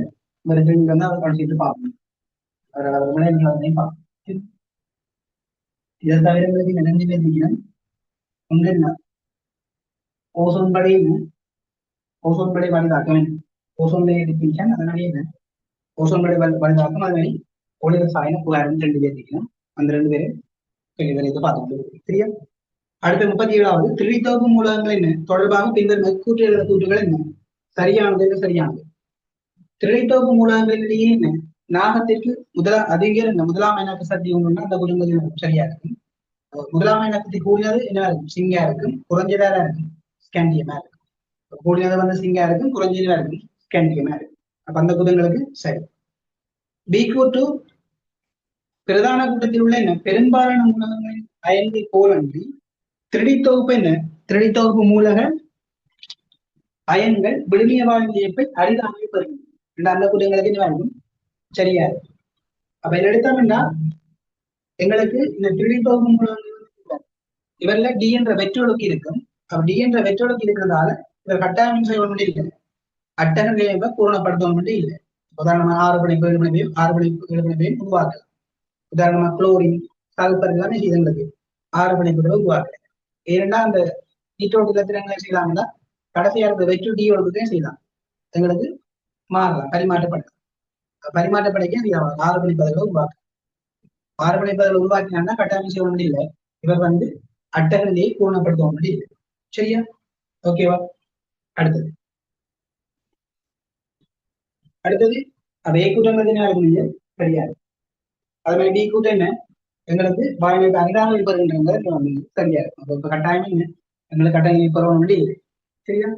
வந்து அவர் படிச்சுட்டு பார்க்கணும். அவரோட விளையாட்டுகளையும் பார்க்கணும். இதை தவிர உங்களுக்கு நிறைஞ்சு பேசிக்கணும். ஒன்று என்ன? ஓசோன் படை வலுதாக்கம் என்ன? ஓசோன் லேயர் டிப்ளீஷன், அதனாலே என்ன? ஓசோன் படை வலுதாக்கம், அது மாதிரி ஒளிர சாயன புகாரம் 2 பேர் இருக்கணும். அந்த 2 பேரும் இது பார்த்துக்கணும். சரியா? அடுத்த 37வது திரித்தொகுப்பு மூலகங்கள் என்ன தொடர்பாக பின்னர் மேற்கூற்று எழுத கூற்றுகள் என்ன? சரியானது என்ன? சரியானது. திரைத்தொகுப்பு மூலகங்களிலேயே என்ன நாகத்திற்கு அதிக முதலாம் இனக்கு சக்தி ஒன்றுன்னா அந்த குடும்பங்கள் சரியா இருக்கும். முதலாம் இனக்கத்தை கூடியது என்ன இருக்கும்? சிங்கா இருக்கும். குறைஞ்சதா இருக்கும் ஸ்கேண்டியமா இருக்கும். கூடியது வந்து சிங்கா இருக்கும், குறைஞ்சதா இருக்கும் ஸ்கேண்டியமா இருக்கும். அப்ப அந்த குதங்களுக்கு சரி. B கூட்டு பிரதான கூட்டத்தில் உள்ள என்ன பெரும்பாலான மூலகங்களின் அயன்கள் போலன்றி திரிடித்தொகுப்பு என்ன? திரிடித்தொகுப்பு மூலக அயன்கள் விழுமிய வாழ்ந்த இயப்பை அரிதாகவே பெறுகின்றன. அந்த குதங்களுக்கு என்ன இருக்கும்? சரியா இருக்கும். அப்ப இதை எடுத்தோம்னா எங்களுக்கு இந்த திரிடித்தொகுப்பு மூலகங்கள் இவர்ல டி என்ற வெற்றொழுக்கு இருக்கும். அப்ப டி என்ற வெற்றொழுக்கு இருக்கிறதால இவர் கட்டாயம் செய்ய வேண்டிய இல்லை. அட்டக நிலையை பூரணப்படுத்த வேண்டிய இல்லை. உதாரணமா 6 பிணைப்பு 7 பிணைப்பையும் 6 பிணைப்பு 7 பிணைப்பையும் உருவாக்கலாம். உதாரணமா குளோரின் சல்பர் எல்லாமே செய்தங்களுக்கு 6 பிணைப்புகளை உருவாக்கலாம். ஏன்னா அந்த நீட்டோடு இலத்திரங்களை செய்யலாம்னா கடைசியா இருந்த வெற்று டி ஒழுக்கத்தையும் செய்யலாம். எங்களுக்கு மாறலாம், பரிமாற்றப்படைக்க 6 பிணைப்பதை உருவாக்கலாம். 6 பிணைப்பதை உருவாக்கினா கட்டாயம் செய்ய வேண்டிய இல்லை. இவர் அட்டக நிலையை பூரணப்படுத்த வேண்டிய இல்லை. சரியா? ஓகேவா? அடுத்தது அது ஏ கூட்டம் கிடையாது. அது மாதிரி பி கூட்டம் என்ன எங்களுக்கு வாய்மைக்கு அங்காமல் இருப்பதுன்றது சரியா இருக்கும். அப்ப கட்டாயம் என்ன எங்களுக்கு கட்டாயம் பெற வேண்டியது. சரியா?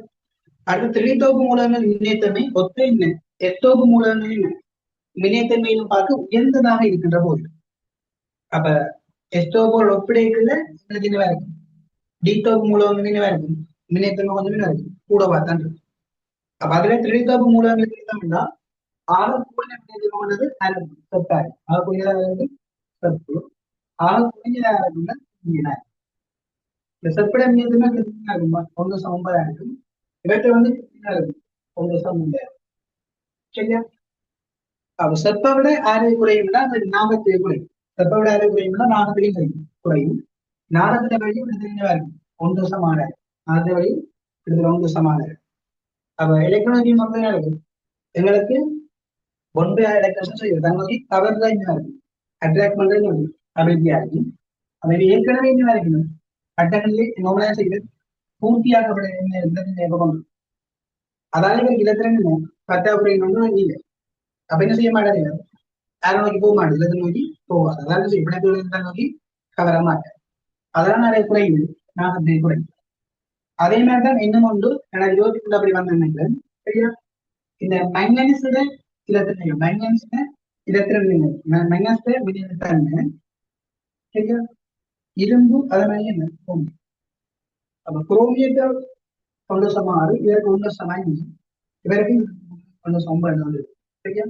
அடுத்து திரித்தொகுப்பு மூலங்கள் மின்னியத்தன்மை ஒத்த என்ன எத்தொகுப்பு மூலங்கள் என்ன மின்னியத்தன்மையிலும் பார்க்க உயர்ந்ததாக இருக்கின்ற போது அப்ப எஸ்தோபோல் ஒப்பிடைக்குள்ள எங்களுக்கு என்னவா இருக்கும்? டித்தொகுப்பு மூலங்கள் என்னவா இருக்கும்? மின்னியத்தன்மை கொஞ்சம் என்ன இருக்கும்? கூடவா தான் இருக்கும். அப்ப அதுல திரித்தொகுப்பு மூலங்களுக்கு என்னன்னா ஆகக்கூடிய மின்னியத்தன்மையானது செப்பாரு ஆகக்கூடியதாக சத்து ஆக குறைஞ்சதாக இருக்கும்னா இந்த செப்பட மின்னியத்தன்மை இருக்குமா 1:9 இருக்கும். இவற்றை இருக்கும் 1:3. சரியா? அப்ப செப்பை விட ஆரை குறையும்னா அது நாகத்தை குறையும். செப்பை விட ஆரை குறையும்னா நாகத்திலையும் குறையும். நாகத்தில வழியும் கிட்டத்தட்ட இருக்கும் 1:6. நாகத்தை வழியும் கிட்டத்தட்ட 1:6. அப்ப எலக்ட்ரானிக் மக்கள் இருக்கு எங்களுக்கு 1 எலக்ட்ரான் செய்யும் தங்களுக்கு கவர் தான் என்ன இருக்கும் அட்ராக்ட் பண்றது அபிலிட்டியா இருக்கும். அது ஏற்கனவே என்ன இருக்கணும் கட்டங்களிலே நோமலா செய்து பூர்த்தியாக்கப்பட என்ன அதாவது இலத்திரன் பற்றாக்குறை இல்லை. அப்ப என்ன செய்ய மாட்டாரு யாரை நோக்கி போக மாட்டேன் இல்லத்தை நோக்கி போவாது. அதாவது இப்படி நோக்கி கவர மாட்டேன். அதெல்லாம் நிறைய குறையுது நாகத்தை குறையும். அதே மாதிரிதான் இன்னும் ஒன்று எனக்கு 20 அப்படி வந்தேன். சரியா? இந்த மைங்கனிஸோட இலத்திரன் மின்னியத்தன்மை சரியா? இரும்பு அதே மாதிரி என்ன அப்ப குரோமியத்தை 1:6 இதற்கு 1:5 இவருக்கு 1:9 சரியா?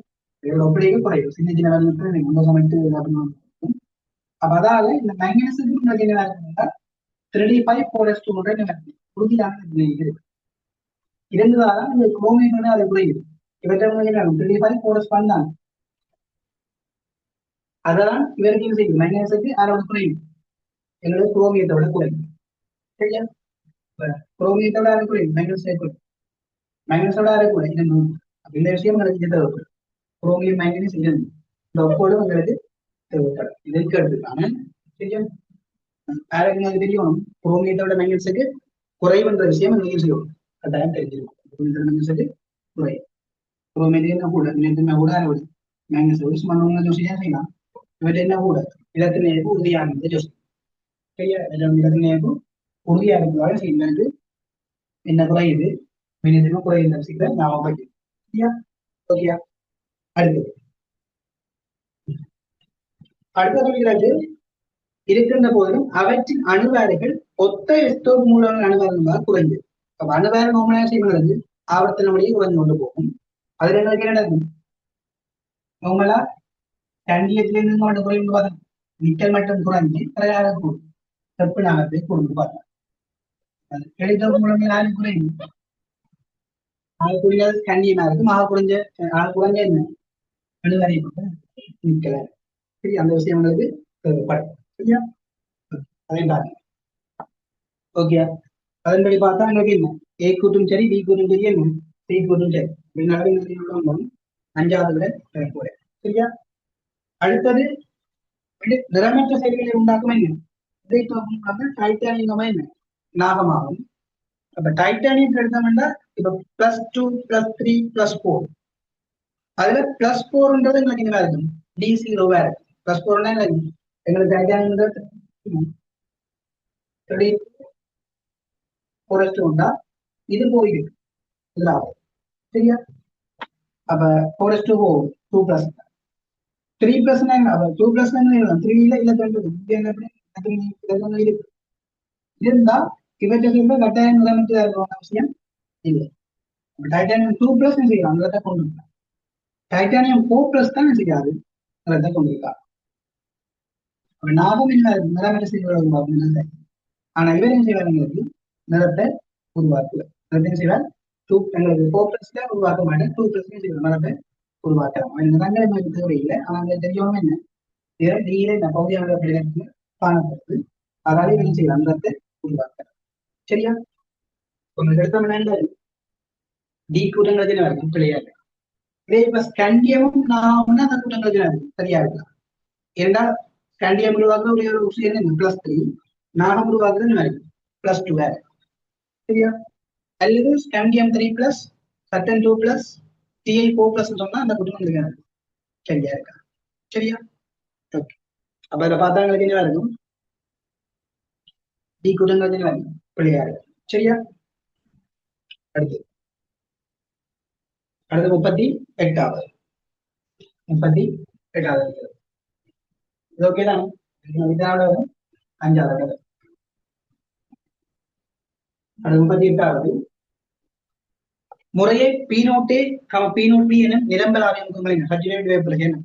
இவரோட ஒப்படைக்கு குறையும் சின்ன சின்ன வேலைக்கு நீங்க 1:8 அப்படின்னு. அப்ப அதால இந்த மைனஸுக்கு உங்களுக்கு என்ன இருக்குன்னா 3D5 உறுதியான இருக்கு. இருந்ததால இந்த குரோமியத்தோட அது குறையுது. இவற்றை 3D5 தான். அதெல்லாம் இவருக்கு என்ன செய்யும் மைனஸுக்கு அதோட குறையும் எங்களுக்கு குரோமியத்தோட குறையும். சரியா? குரோமியத்தோட அது குறையும் மைனஸோட அது குறையும். இந்த விஷயம் எனக்கு தேவைப்படும். குரோமியம் மேங்கனீஸ் இந்த ஒப்போடு உங்களுக்கு தேவைப்படும். இதற்கு எடுத்துக்கான சரியா? யாருக்கு தெரியும் குரோமியத்தோட மேங்கனீஸுக்கு குறைவுன்ற விஷயம் எனக்கு செய்யும் கட்டாயம் தெரிஞ்சிருக்கும். குறையும் குரோமியத்துக்கு கூட என்ன கூட மேங்கனீஸ் மண்ணு ஜோசியா செய்யலாம். இவற்றை என்ன கூட இலத்தினேக்கு உறுதியானது ஜோசி சரியா? இலத்தினேக்கு உறுதியா இருக்கிறதால செய்யறது என்ன குறையுது மினிதமா குறையுது விஷயத்தை ஞாபகம் பற்றி சரியா? ஓகேயா? அடுத்தது இருக்கின்ற போதிலும் அவற்றின் அணுவாரைகள் ஒத்த எஸ்தோப் மூலங்கள் அணுவாரங்களாக குறைந்தது. அப்ப அணுவார நோமலா செய்வது ஆவர்த்தனமுடைய குறைந்து கொண்டு போகும். அதுல எங்களுக்கு என்ன நடக்கும் நோமலா கண்டியத்திலிருந்து கொண்டு குறைந்து பார்த்தோம். நிக்கல் மட்டும் குறைஞ்சு பிறகாக கூடும் செப்பு நாகத்தை கொண்டு பார்த்தோம். எளித்தோப்பு மூலங்கள் ஆறு குறையும் ஆக குறையாத கண்டியமா இருக்கும். ஆக குறைஞ்ச என்ன அணுவாரை நிக்கல சரி. அந்த விஷயம் உங்களுக்கு தேவைப்படும் சரியா? அதையும் பாருங்க. ஓகே அதன்படி பார்த்தா எங்களுக்கு என்ன ஏ கூட்டும் சரி பி கூட்டும் சரி என்ன சி கூட்டும் சரி 5வது போறேன் சரியா? அடுத்தது நிறமற்ற செயல்களை உண்டாக்கும் என்ன இதை டைட்டானியம் என்ன லாபமாகும். அப்ப டைட்டானியம் எடுத்தோம்னா இப்ப +2 +3 +4 அதுல +4ன்றது எங்களுக்கு என்ன இருக்கும் D0 இருக்கும். +4 எங்களுக்கு டைட்டானியம் உண்டா இது போயிருக்கு சரியா? அப்ப 4:2 2+3 அப்ப 2+9 3 இருக்கு இருந்தா இவற்றை கட்டாயம் நிலைமைக்கு அவசியம் இல்லை. டைட்டானியம் 2+ செய்யலாம் அதை கொண்டு டைட்டானியம் 4+ தான் செய்யாது அதை கொண்டிருக்கா. நாகம் என்ன நிலைமைக்கு செய்ய ஆனா இவர் என்ன செய்வார், எங்களுக்கு நிறத்தை உருவாக்குவார். நிறத்தை செய்வார் எங்களுக்கு 4+ல உருவாக்க மாட்டேன், 2+ல செய்வார் நிறத்தை உருவாக்கலாம். நிறங்கள் எங்களுக்கு தேவையில்லை. ஆனா அந்த தெரியாம என்ன நிறம் நீல இந்த பகுதியான நிறத்துல காணப்படுது. அதாவது என்ன செய்யலாம், நிறத்தை உருவாக்கலாம். சரியா? உங்களுக்கு எடுத்தோம்னா டி கூட்டங்கள் வரைக்கும் கிடையாது. இதே இப்ப ஸ்கண்டியமும் நான் அந்த கூட்டங்கள் சரியா இருக்கலாம். இரண்டால் ஸ்கண்டியம் உருவாக்க ஒரே ஒரு விஷயம் +3, நாகம் உருவாக்குறது +2 வேற. சரியா? அல்லது ஸ்கண்டியம் 3+, சட்டன் 2+, டிஐ 4+ சொன்னா அந்த கூட்டங்கள் சரியா இருக்கா? சரியா? ஓகே. அப்ப இதை பார்த்தா எங்களுக்கு என்ன இருக்கும், டி கூட்டங்கள் பிள்ளையா இருக்கு. சரியா? அடுத்து 38வது 38வது இது ஓகே தான். இதோட 5வது. அடுத்து 38வது முறையே பீனோட்டே பீனோட் பி எனும் நிரம்பலாவிய முகங்களின்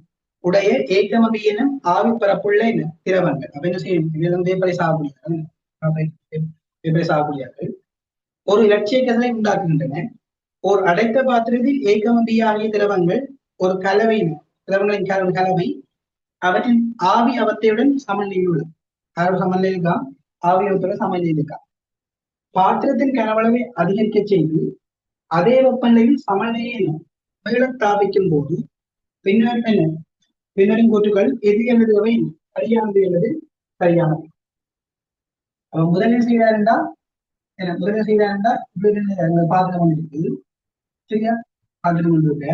உடைய ஏகமபி எனும் ஆவி பரப்புள்ள என்ன திரவங்கள். அப்ப என்ன செய்யும், வேப்பரை சாகக்கூடியார்கள் ஒரு இலட்சிய கதலை உண்டாக்குகின்றன. ஒரு அடைத்த பாத்திரத்தில் ஏகமபி ஆகிய திரவங்கள் ஒரு திரவங்களின் கலவை அவற்றின் ஆவி அவத்தையுடன் சமநிலையில் உள்ளது. அதோட சமநிலையில் இருக்கான், ஆவியத்தோட சமநிலையில் இருக்கான். பாத்திரத்தின் கனவளவை அதிகரிக்க செய்து அதே வெப்பநிலையில் சமநிலையை மேல தாபிக்கும் போது பின்னரின் கூற்றுகள் எது என்பது சரியானது என்பது சரியானது. அவன் முதலில் செய்தாருண்டா பாத்திரம் ஒன்று இருக்கு. சரியா? பாத்திரம் ஒன்று இருக்க,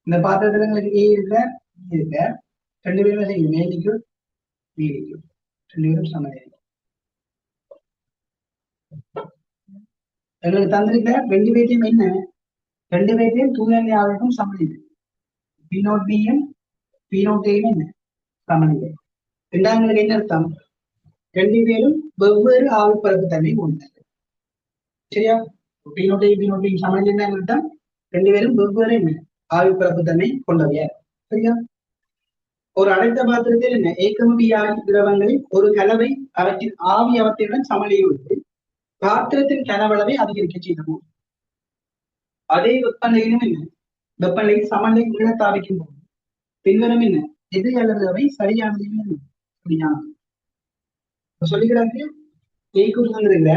இந்த பாத்திரத்துல எங்களுக்கு ஏ இருக்க 2 பேருமே செய்யும், மேலிக்கும் நீடிக்கும் 2 பேரும் சமநிலை. எங்களுக்கு தந்திருக்க 2 பேர்த்தையும் என்ன, 2 பேர்த்தையும் தூய ஆவிக்கும் சமநிலை. பீனோட் பியும் பீனோட் ஏயும் என்ன சமநிலை. ரெண்டாங்களுக்கு என்ன அர்த்தம், 2 பேரும் வெவ்வேறு ஆவிப்பரப்பு தன்மை கொண்டார்கள். சரியா? பீனோட் பீனோட் சமநிலை என்ன அர்த்தம், 2 பேரும் வெவ்வேறு என்ன ஆவிப்பரப்பு தன்மை கொண்டவையார். சரியா? ஒரு அடைத்த பாத்திரத்தில் என்ன ஏகமபி ஆகிய திரவங்களில் ஒரு கலவை அவற்றின் ஆவி அவத்தையுடன் சமநிலையில் உள்ளது. பாத்திரத்தின் கனவளவை அதிகரிக்க செய்தோம். அதே வெப்பநிலையிலும் என்ன வெப்பநிலையில் சமநிலை தாவிக்கும் போது பின்வரும் என்ன எது அல்லது அவை சரியானது சரியானது சொல்லுகிறாங்க. ஏகுறுங்கிற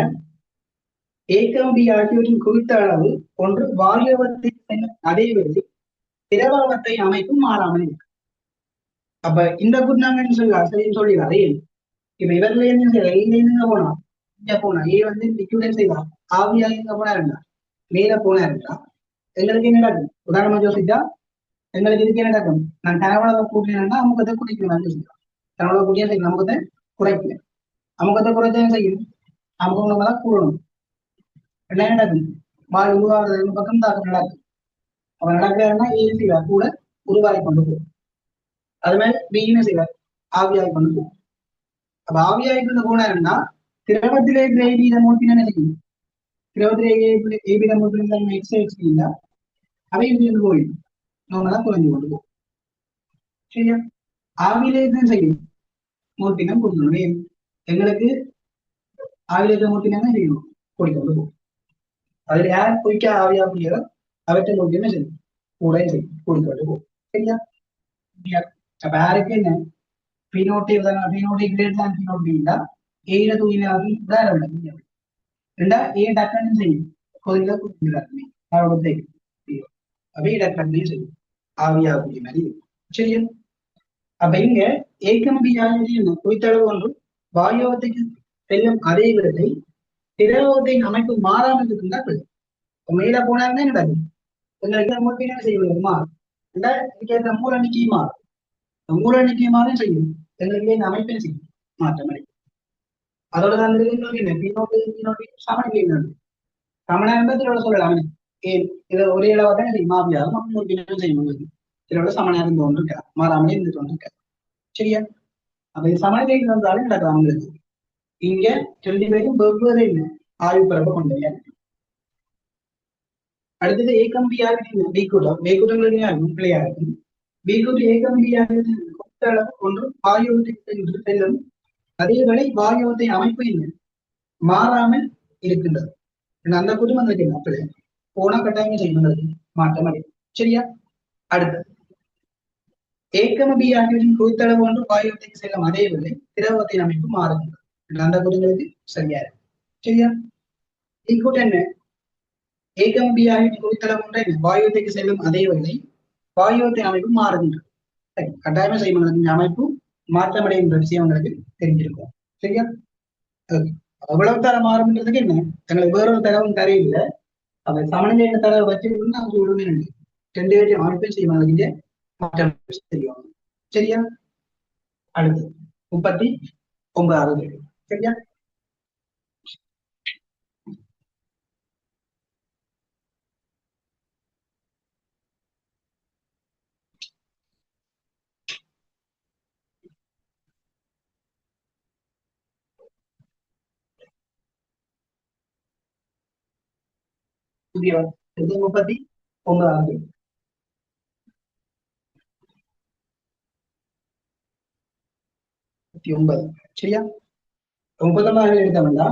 ஏகமபி ஆகியவற்றின் குறித்த அளவு ஒன்று வாயுவத்தை அதே வேலை திரவத்தை அமைப்பும் மாறாமல் இருக்கு. அப்ப இந்த குட்னாங்கன்னு சொல்லிடுறாரு. இப்ப இவர்ல என்ன போனா இங்க போனா ஏ வந்து லிக்விடன் செய்யலாம், ஆவியா எங்க போனா இருந்தா மேல போனா இருந்தா எங்களுக்கு என்ன நடக்கும், உதாரணமா யோசிச்சா எங்களுக்கு இதுக்கு என்ன நடக்கும், நான் கனவளவை கூட்டினா அமுகத்தை குறைக்கணும். கனவளவை கூட்டியா செய்யணும், அமுகத்தை குறைக்கல. அமுகத்தை குறைச்சா செய்யும், அமுகம் நம்ம தான் கூடணும். என்ன நடக்கும், வாய் உருவாகிறது பக்கம் தாக்கம் நடக்கும். அவ நடக்கிறாருன்னா ஏ செய்வார் கூட உருவாகி கொண்டு போகும். அது மாதிரி பின்னு செய்வார் ஆவியாகி கொண்டு போகும். அப்ப ஆவியாகி கொண்டு போனாருன்னா திரவத்திலே ஏபீத மூர்த்தின்னு என்ன செய்யும், திரவத்திலே ஏபீத மூர்த்தி எக்ஸைட்ஸ் அவை இருந்து போயிடும், நம்ம தான் குறைஞ்சு கொண்டு போகும். சரியா? ஆவியிலே தான் செய்யும் மூர்த்தினம் கொடுக்கணும். எங்களுக்கு ஆவியிலே மூர்த்தினம் தான் செய்யணும், குடிக்கொண்டு போகும். அதுல யார் குடிக்க ஆவியா முடியாதோ அவற்றை மூர்த்தினா செய்யும் கூட செய்யும் குடிக்கொண்டு போகும். சரியா? அப்ப யாருக்கு என்ன பினோட்டை பினோட்டை கிரேட் தான் பினோட்டின்னா ஏழு தூயிலாகி உதாரணம் ரெண்டா ஏ டக்குன்னு செய்யும் கோயில குடிக்கிறாருமே அவரோட அவை டக்குன்னு செய்யும் ஆவியாகக்கூடிய மாதிரி. சரியா? அப்ப இங்க ஏகமபியாகி குறித்தளவு ஒன்று வாயுவத்துக்கு செல்லும் அதே விதத்தை திரவத்தின் அமைப்பு மாறாமல் இருக்குன்னா மேல போனாருன்னா நடக்கும். எங்களுக்கு மூர்த்தினா செய்வது மாறும். இதுக்கேற்ற மூல எண்ணிக்கை மாறும், மூல எண்ணிக்கை மாறும் செய்யும் எங்களுக்கு இந்த அமைப்பை செய்யும் மாற்றம் அடைக்கும். அதோட சமநிலை சமண என்பதோட சொல்லலாம். ஏன் இதை ஒரே அளவாக தான் செய்யும் ஆவியாகும் செய்யும் இதோட சமணம் இருந்து கொண்டு இருக்கா, மாறாமலே இருந்து கொண்டு இருக்கா. சரியா? அப்ப இது சமநிலை இருந்தாலும் நடக்கலாம் அவங்களுக்கு. இங்க 2 பேரும் வெவ்வேறு ஆய்வு பரப்ப கொண்டவையா இருக்கு. அடுத்தது ஏகம்பியாக வேக்கூட்டம் பிள்ளையா இருக்கும். வேக்கூட்டு ஏகம்பியாக அளவு ஒன்று ஆயுதத்துக்கு செல்லும் அதேவேளை வாயுவத்தின் அமைப்பு என்ன மாறாமல் இருக்கின்றது. அந்த கூட்டம் அந்த அப்படியே போனா கட்டாயமே செய்வது மாற்றம் அடையும். சரியா? அடுத்து ஏக்கம பி ஆகியவற்றின் குவித்தளவு ஒன்று வாயுவத்தைக்கு செல்லும் அதே வேளை திரவத்தின் அமைப்பு மாறுகின்றது. அந்த கூட்டங்களுக்கு சரியா இருக்கு. சரியா? இக்கூட்டம் என்ன ஏக்கம பி ஆகியவற்றின் குவித்தளவு ஒன்று என்ன வாயுவத்தைக்கு செல்லும் அதே வேளை வாயுவத்தின் அமைப்பு மாறுகின்றது. கட்டாயமே செய்வது அமைப்பு மாற்றமடைகின்ற விஷயம் உங்களுக்கு தெரிஞ்சிருக்கும். சரியா? அவ்வளவு தரம் மாறும்ன்றதுக்கு என்ன எங்களுக்கு வேறொரு தரவும் தரையில்லை. அதை சமநிலையின தரவை வச்சுக்கணும்னு அவங்க உடனே ரெண்டு பேரையும் அமைப்பையும் செய்வாங்க மாற்றம் செய்வாங்க. சரியா? அடுத்து 39வது. சரியா? புதிய 39வது. 39. சரியா? 39வது எடுத்தோம்னா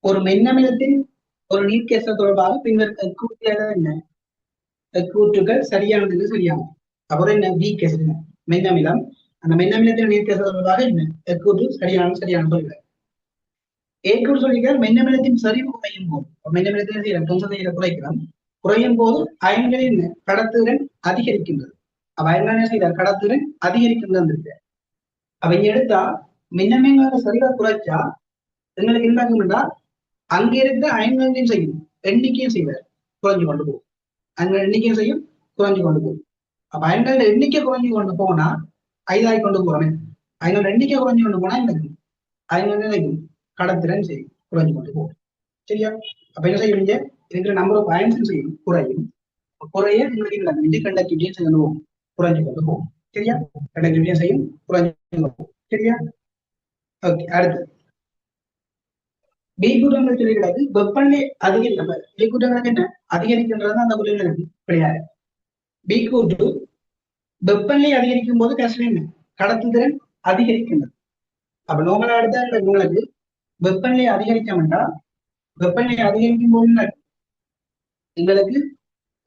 ஒரு மென்னமிலத்தின் ஒரு நீர்க்கேச தொடர்பாக பின்னர் என்ன கூற்றுகள் சரியானது சரியானது. அப்புறம் என்ன வீக் மென்னமிலம் அந்த மென்னமிலத்தின் நீர்க்கேச தொடர்பாக என்ன கூற்று சரியான சரியான சொல்லுங்க. ஏற்கூறு சொல்லிக்கிறார் மென்னமிலத்தின் சரிவு குறையும் போது மென்னமிலத்தின் குறைக்கலாம் குறையும் போது அயன்களின் கடத்துதிறன் அதிகரிக்கின்றது. அப்ப அயன்கள் என்ன செய்தார் கடத்துதிறன் அதிகரிக்கின்றது. அவங்க எடுத்தா மின்னமிலோட சரிவை குறைச்சா எங்களுக்கு என்ன அங்க இருக்க அயன்களையும் செய்யும் எண்ணிக்கையும் செய்வார் குறைஞ்சு கொண்டு போகும். அயன்கள் எண்ணிக்கையும் செய்யும் குறைஞ்சு கொண்டு போகும். அப்ப அயன்கள் எண்ணிக்கை குறைஞ்சு கொண்டு போனா ஐதாகி கொண்டு போறேன். அயன்கள் எண்ணிக்கை குறைஞ்சு கொண்டு போனா எனக்கு அயன்கள் நினைக்கும் கடத்திறன் செய்யும் குறைஞ்சு கொண்டு போகும். சரியா? அப்ப என்ன செய்வீங்க இருக்கிற நம்பர் ஆஃப் அயன்ஸ் செய்யும் குறையும் குறைய உங்களுக்கு கண்டக்டிவிட்டியும் செய்யணும் குறைஞ்சு கொண்டு போகும். சரியா? கண்டக்டிவிட்டியும் செய்யும் குறைஞ்சு கொண்டு போகும். சரியா? ஓகே. அடுத்து பி கூட்டங்கள் சொல்லிக்கிறது வெப்பநிலை அதிகரிக்க பி கூட்டங்களுக்கு என்ன அதிகரிக்கின்றது அந்த கூட்டங்களுக்கு கிடையாது. பி கூட்டு வெப்பநிலை அதிகரிக்கும் போது கஷ்டம் என்ன கடத்துதிறன் அதிகரிக்கின்றது. அப்ப நோமலா எடுத்தா உங்களுக்கு வெப்பநிலை அதிகரிக்கமெண்டா வெப்பநிலை அதிகரிக்கும் போது எங்களுக்கு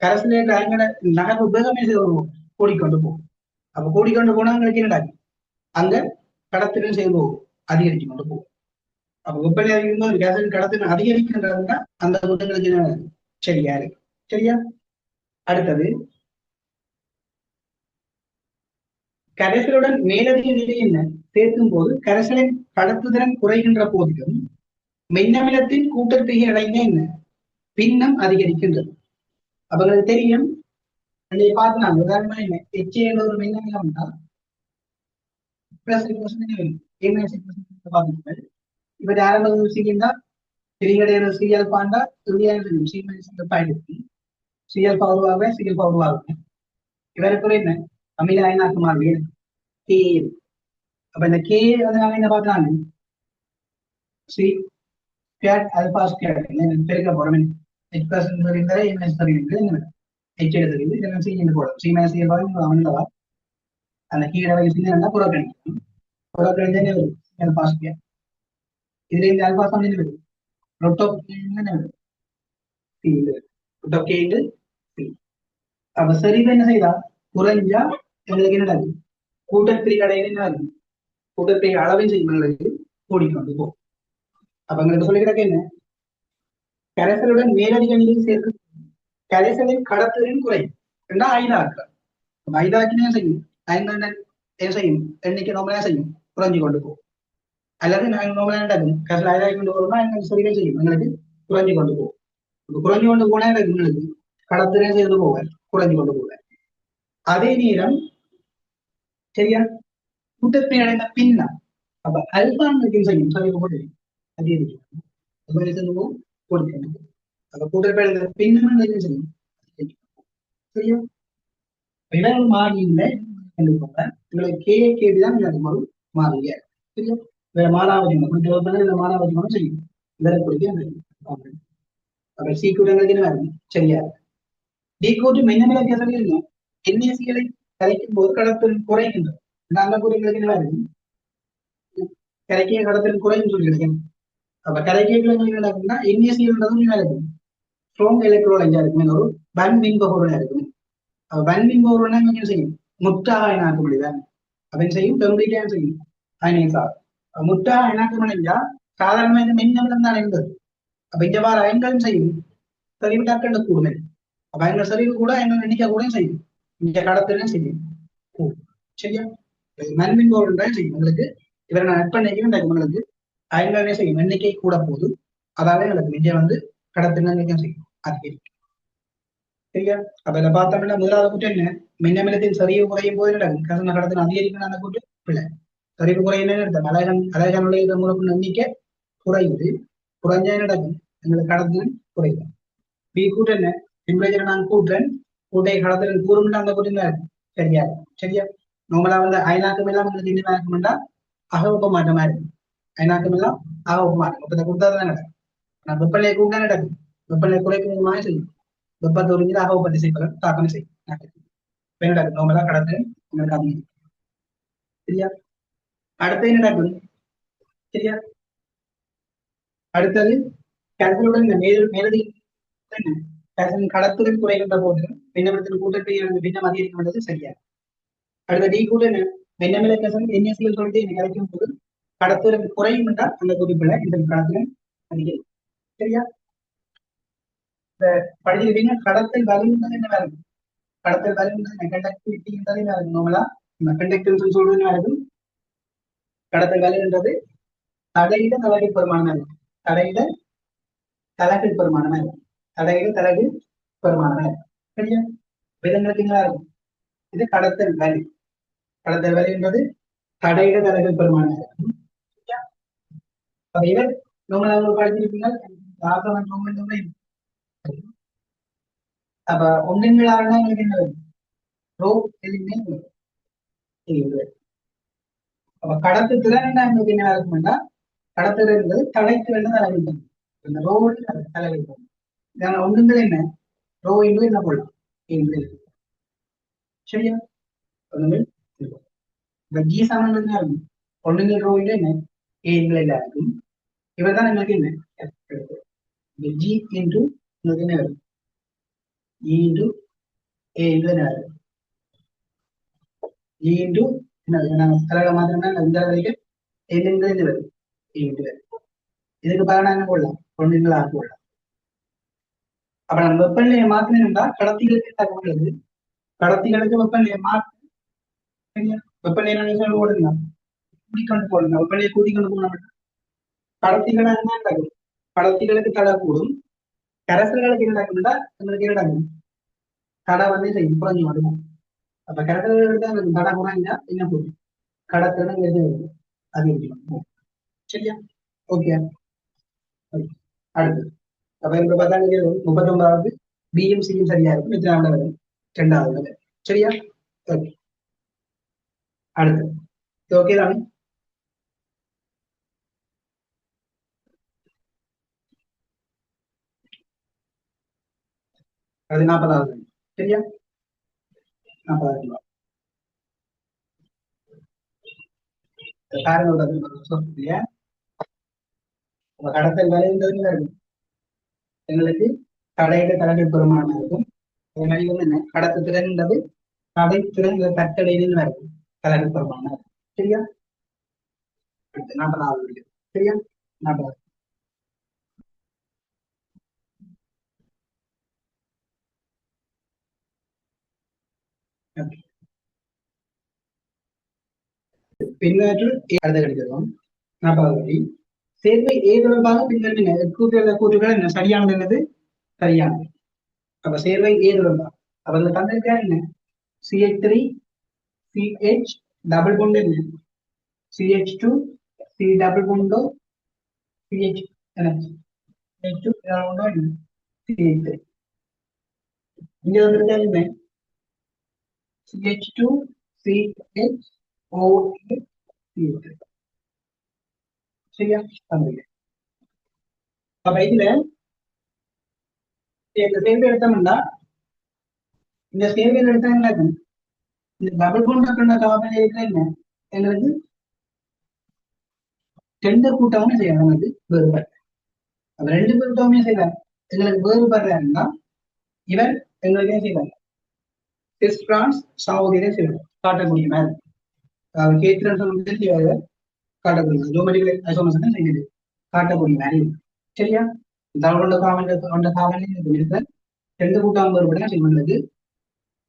கரசிலே நகர்வு வேகமே கூடிக்கொண்டு போகும். அப்ப கூடிக்கொண்டு போனா எங்களுக்கு என்ன அங்க கடத்துடன் செய்து அதிகரிச்சு கொண்டு போகும். அப்ப வெப்பநிலை அதிகரிக்கும் போது கேசன் கடத்தின் அதிகரிக்கின்றதுன்னா அந்த குற்றங்களுக்கு என்ன சரியா இருக்கு. சரியா? அடுத்தது கரைசலுடன் மேலதிக நிலை என்ன சேர்க்கும் போது கரைசலின் கடத்துதிறன் குறைகின்ற போதிலும் மின்னமிலத்தின் கூட்டத்தொகை அடைந்த என்ன பின்னம் அதிகரிக்கின்றது. அவங்களுக்கு தெரியும் பார்த்தாங்க உதாரணமா என்ன எச்ஏல ஒரு மின்னமிலம் இப்ப ஆரம்ப சீக்கிரம் திரிகடையிற சீரியல் பாண்டா சீரியல் பவுருவாக சீரியல் பவுருவாக இவருக்கு என்ன அமில அயனாக்குமாறு கே. அப்ப இந்த கே வந்து நாங்க என்ன பார்க்கலாங்க சி ஸ்கேட் அல்பா ஸ்கேட் பெருக்க போறோம் H% இருந்தாலே MS தெரியுது H தெரியுது இதெல்லாம் சி போடும் சி மேஸ் அவன்லவா அந்த கீழே வயசுல புறக்கணிக்கும் புறக்கணிச்சே வரும் அல்பா ஸ்கேட். இதுல இந்த அல்பா சமையல் வருது ரொட் ஆஃப் சி ரொட் ஆஃப் கே சி. அப்ப சரிவு என்ன செய்தா குறைஞ்சா எங்களுக்கு என்ன கூட்டத்திரி கடையில என்ன இருக்கும் கூட்டத்தை அளவை செய்வங்களுக்கு கூடிக்கொண்டு போகும். அப்ப எங்களுக்கு சொல்லிக்கிறக்க என்ன கரைசலுடன் மேலதிக நீரை சேர்க்கு கரைசலின் கடத்துதிறன் குறையும் ரெண்டா ஐதாக்குறோம். ஐதாக்கினே செய்யும் ஐந்து என்ன செய்யும் எண்ணிக்கை நோமலா செய்யும் குறைஞ்சு கொண்டு போகும். அல்லது நாங்கள் நோமலா நடக்கும் கரைசல் ஐதாக்கி கொண்டு போறோம்னா எங்களுக்கு சரிகள் செய்யும் எங்களுக்கு குறைஞ்சு கொண்டு போகும். குறைஞ்சு கொண்டு போனா எனக்கு உங்களுக்கு கடத்துதிறன் செய்து போவார் குறைஞ்சு கொண்டு போவார். அதே நேரம் சரியா கூட்டத்தை அடைந்த பின்னா அப்ப அல்பான் செய்யும் சமீப போட்டு அதிகரிக்கும் கொடுக்கணும். அப்ப கூட்டத்தை பின்னம் செய்யும் சரியா இடம் மாறியில்ல உங்களுக்கு கே கேட்டுதான் எனக்கு ஒரு மாறிய சரியா வேற மாறாவதி மாறாவதி செய்யும் வேற கொடுக்க அப்ப சி கூட்டங்களுக்கு என்ன வரும் சரியா. டி கூட்டு மென்னமில கேசல் என்ன என்ஏசிகளை கலைக்கும் போது கடத்தல் குறைகின்றது அந்த கூட்டங்களுக்கு என்ன வரும் கரைக்கிய கடத்தின் குறைன்னு சொல்லியிருக்கேன். அப்ப கரைக்கியக்குள்ள என்ன நடக்கும்னா NaCl மேல இருக்கும். ஸ்ட்ராங் எலக்ட்ரோலைட்டா இருக்குமே ஒரு பன்மின் பகுதியா இருக்கும். அப்ப பன்மின் பகுதினா என்ன செய்யும்? முற்றாக என்னாக்க முடியாது. அவன் செய்யும் கம்ப்ளீட்டா செய்யும் அயனியன் சார். முற்றாக என்னாக்க முடியா சாதாரணமா இந்த மின்னமிலம் தான் இருந்தது. அப்ப இந்த வார அயன்களும் செய்யும் சரிவு டாக்டர் கூடுமே. அப்ப அயன்கள் சரிவு கூட அயன்கள் எண்ணிக்கை கூட செய்யும். இந்த கடத்திலும் செய்யும். சரியா? மண்மின் பகுதி தான் செய்யும் உங்களுக்கு. இவரை நான் நட்ப நினைக்கிறேன் உங்களுக்கு அயன்களே செய்யும் எண்ணிக்கை கூட போதும். அதாவது எங்களுக்கு மிஞ்ச கடத்தின செய்யும் அது. சரியா? அப்ப இதை பார்த்தோம்னா முதலாவது கூட்டம் என்ன? மின்னமிலத்தின் சரிவு குறையும் போது நடக்கும் கசன கடத்தின் அதிகரிக்கணும் அந்த கூட்டு பிள்ளை. சரிவு குறையும் நடத்த அழகனுடைய மூலக்கு எண்ணிக்கை குறையுது. குறைஞ்சா நடக்கும் எங்களுக்கு கடத்தின குறையுது. பி கூட்டம் என்ன? டெம்பரேச்சர் நான் கூட்டுறேன் கூட்டை கடத்தின் கூறும் அந்த கூட்டம் இருக்கும். சரியா? சரியா? நார்மலா அயனாக்கம் எல்லாம் உங்களுக்கு என்ன இருக்கும்டா அகவெப்ப மாற்றமா இருக்கும். அயனாக்கம் எல்லாம் அகவெப்ப மாற்றம். இப்ப இதை கொடுத்தாதான் நடக்கும். நான் வெப்பநிலையை கூட்டா நடக்கும். வெப்பநிலை குறைக்கும் மாதிரி செய்யும். வெப்பத்தை உறிஞ்சி அகவெப்ப திசைப்பலன் தாக்கணும் செய்யும். நடக்கும் நார்மலா கடத்து உங்களுக்கு அமையும். சரியா? அடுத்து என்ன நடக்கும்? சரியா? அடுத்தது கருத்துடன் இந்த மேலதி கடத்துடன் குறைகின்ற போது பின்னமிடத்தின் கூட்டத்தை பின்னம் அதிகரிக்கும் என்பது சரியா? அடுத்த டி கூட என்ன? வெண்ணமிலை கசன் NaCl சொல்லிட்டு எனக்கு கிடைக்கும் போது கடத்துடன் குறையும் என்றால் அந்த குறிப்பில் இந்த கடத்துடன் அதிகரிக்கும். சரியா? இந்த படிச்சிருக்கீங்க கடத்தல் வலிமைன்றது என்ன இருக்கும்? கடத்தல் வலிமைன்றது கண்டக்டிவிட்டின்றது என்ன இருக்கும்? நார்மலா கண்டக்டன்ஸ் சொல்றது என்ன இருக்கும்? கடத்தல் வலிமைன்றது தடையிட தலகை பெருமானமா இருக்கும். தடையிட தலகை பெருமானமா இருக்கும். தடையிட தலகு பெருமானமா இருக்கும். சரியா? விதங்களுக்கு என்ன இருக்கும்? இது கடத்தல் வலி. கடத்தல் வலி என்பது தடையிட தலகு பெருமானமா இருக்கும். சரியா? இவர் நம்மள படிச்சிருப்பீங்க அப்ப ஒன்றுங்களாக எங்களுக்கு என்ன வரும்? ரோ எதுவுமே அப்ப கடத்து திறன் எங்களுக்கு என்ன இருக்கும்னா கடத்துறது என்பது தடைத்திறன் தலைவிக்கும். இந்த ரோடு தலைவிக்கும். ஒன்றுங்கள் என்ன? ரோ என்று என்ன போடலாம்? சரியா? இந்த ஜி சமன் என்ன இருக்கும்? ஒன்றுங்கள் ரோ என்ன? ஏங்கள் எல்லாம் இருக்கும். இவர் தான் எங்களுக்கு என்ன? ஜி இன்டு உங்களுக்கு என்ன வரும்? இ இன்டு ஏ என்று என்ன வரும்? இ இன்டு என்ன கலக மாத்திரம்னா இந்த வரைக்கும் என்னங்கிறது வரும். இதுக்கு பதிலாக என்ன போடலாம்? ஒன்றுங்கள் ஆக போடலாம். அப்ப நம்ம வெப்பநிலையை மாத்தினா கடத்திகளுக்கு தகவல் கடத்திகளுக்கு வெப்பநிலையை மாற்ற வெப்பநிலை ஓடுங்க கூட்டிக்கொண்டு போடுங்க வெப்பநிலையை கூட்டிக்கொண்டு போன கடத்திகள் என்ன நடக்கும்? கடத்திகளுக்கு தடை கூடும். கரைசல்களுக்கு என்ன நடக்கும்னா உங்களுக்கு என்ன நடக்கும்? தடை செய்யும் குறைஞ்சு வருவோம். அப்ப கரைசல்களுக்கு தான் தடை குறைஞ்சா என்ன போடும்? கடத்திறன் எது அதிகரிக்கும். சரியா? ஓகே. அடுத்து அப்ப இந்த பார்த்தாங்க 39வது BMCயும் சரியா இருக்கும். எத்தனாவது வரும்? 2வது. சரியா? ஓகே. அடுத்து ஓகே தானே? அது 40வது. சரியா? 40வது இல்லையா? கடத்தல் வேலைன்றது இருக்கும் எங்களுக்கு தடையிட தலைகள் பெருமானமா இருக்கும். அதே மாதிரி என்ன கடத்து திறன்ன்றது தடை திறன் தட்டடைன்னு இருக்கும் தலைகள் பெருமானமா இருக்கும். சரியா? 40வது. சரியா? 40வது. பின்னற்று அடுத்த கிடைக்கிறோம். 40வது சேர்வை ஏ தொடர்பாக பின்னர் கூற்றுகள் என்ன சரியானது என்னது? சரியானது. அப்ப சேர்வை ஏ தொடர்பாக அப்ப அந்த தந்திருக்கா என்ன? CH3 CH டபுள் பாண்ட் என்ன? CH2 C டபுள் பாண்டோ CH என்ன? CH2 டபுள் பாண்டோ என்ன? CH3 இங்க வந்திருக்கா என்ன? CH2 CH OH CH3 சரியா? அப்ப இதுல இந்த சேர்வை எடுத்தோம்னா இந்த சேர்வையில் எடுத்தா என்ன இருக்கும்? இந்த டபுள் பாண்ட் கார்பன் இருக்கிற என்ன எங்களுக்கு ரெண்டு கூட்டமுமே செய்யலாம் நமக்கு வேறுபட்ட. அப்ப ரெண்டு கூட்டமுமே செய்யலாம் எங்களுக்கு வேறுபடுறாருன்னா இவர் எங்களுக்கு என்ன செய்வார், சிஸ் பிரான்ஸ் சகோதரியை செய்வார் காட்டக்கூடிய மாதிரி. கேத்திரன் செய்வார் காட்டக்கூடிய ஜோமெட்ரிக்கல் ஐசோமர்ஸ் செய்யுது காட்டக்கூடிய மாதிரி. சரியா? தவறுண்ட காவல் ரெண்டு கூட்டம் வேறுபட செய்வது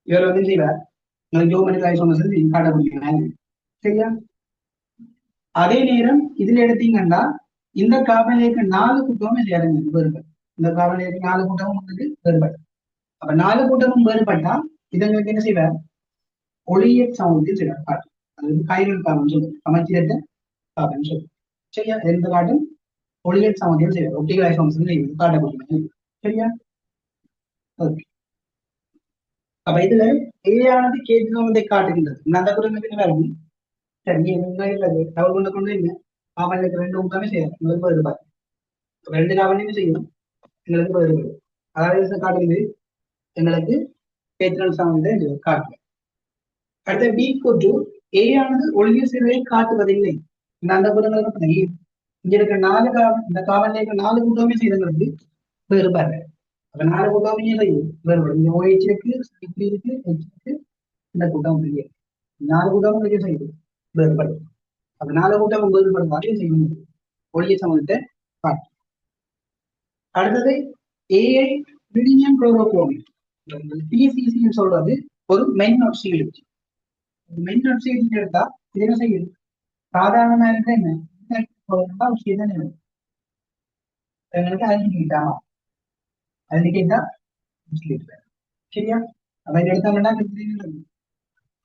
இவர் வந்து செய்வார் ஜோமெட்ரிக்கல் ஐசோமர்ஸ் காட்டக்கூடிய மாதிரி. சரியா? அதே நேரம் இதுல எடுத்தீங்கன்னா இந்த காவலுக்கு 4 கூட்டமும் செய்யாதுங்க வேறுபடும். இந்த காவலுக்கு 4 கூட்டமும் வந்து வேறுபடும். அப்ப 4 கூட்டமும் வேறுபட்டா இதங்களுக்கு என்ன செய்வார், ஒளியியல் சமூகத்தில் செய்வார் காட்டும். அது வந்து கைரல் காலம் சொல்லுது, அமைச்சிரத்த காலம் சொல்லுது. சரியா? எந்த காட்டும் ஒளியியல் சமூகத்தில் செய்வார், ஒப்டிகல் ஐசோமர்ஸ் காட்டக்கூடிய. சரியா? ஓகே. அப்ப இதுல ஏயானது கேட்கவதை காட்டுகின்றது. அந்த குடும்பத்தின் வேலை சரி டவுன் பண்ண கொண்டு இல்லை காவலுக்கு ரெண்டு கூட்டமே செய்யலாம் எங்களுக்கு வேறுபாடு. ரெண்டு காவலையுமே செய்யணும் எங்களுக்கு வேறுபாடு. அதாவது காட்டுறது எங்களுக்கு பேச்சுரல் சார்ந்த காட்டு. அடுத்த பி கூற்று ஏ ஆனது ஒளியியல் சிறுவை காட்டுவதில்லை. அந்த கூட்டங்களுக்கு இங்க இருக்கிற 4 இந்த காவல்ல இருக்கிற 4 கூட்டமே செய்தவங்களுக்கு வேறுபாடு. அப்ப 4 கூட்டமே செய்யும் வேறுபாடு. இங்க OH இருக்கு, இருக்கு, H இருக்கு, இந்த கூட்டம் இல்லையே 4 கூட்டமும் செய்யும் வேறுபாடு. அப்ப 4 கூட்டம் வேறுபாடு மாதிரி செய்யும் ஒளியியல் சமூகத்தை காட்டும். அடுத்தது ஏஐ பிரிடினியம் குளோரோகுளோமின் பிசிசி சொல்றது ஒரு மென் ஆக்சைடு. மென் ஆக்சைடு எடுத்தா இது என்ன செய்யும், சாதாரணமா இருக்க என்ன எங்களுக்கு அழிஞ்சுக்கிட்டா அழிஞ்சுக்கிட்டா சரியா? அப்ப இதை எடுத்தோம்னா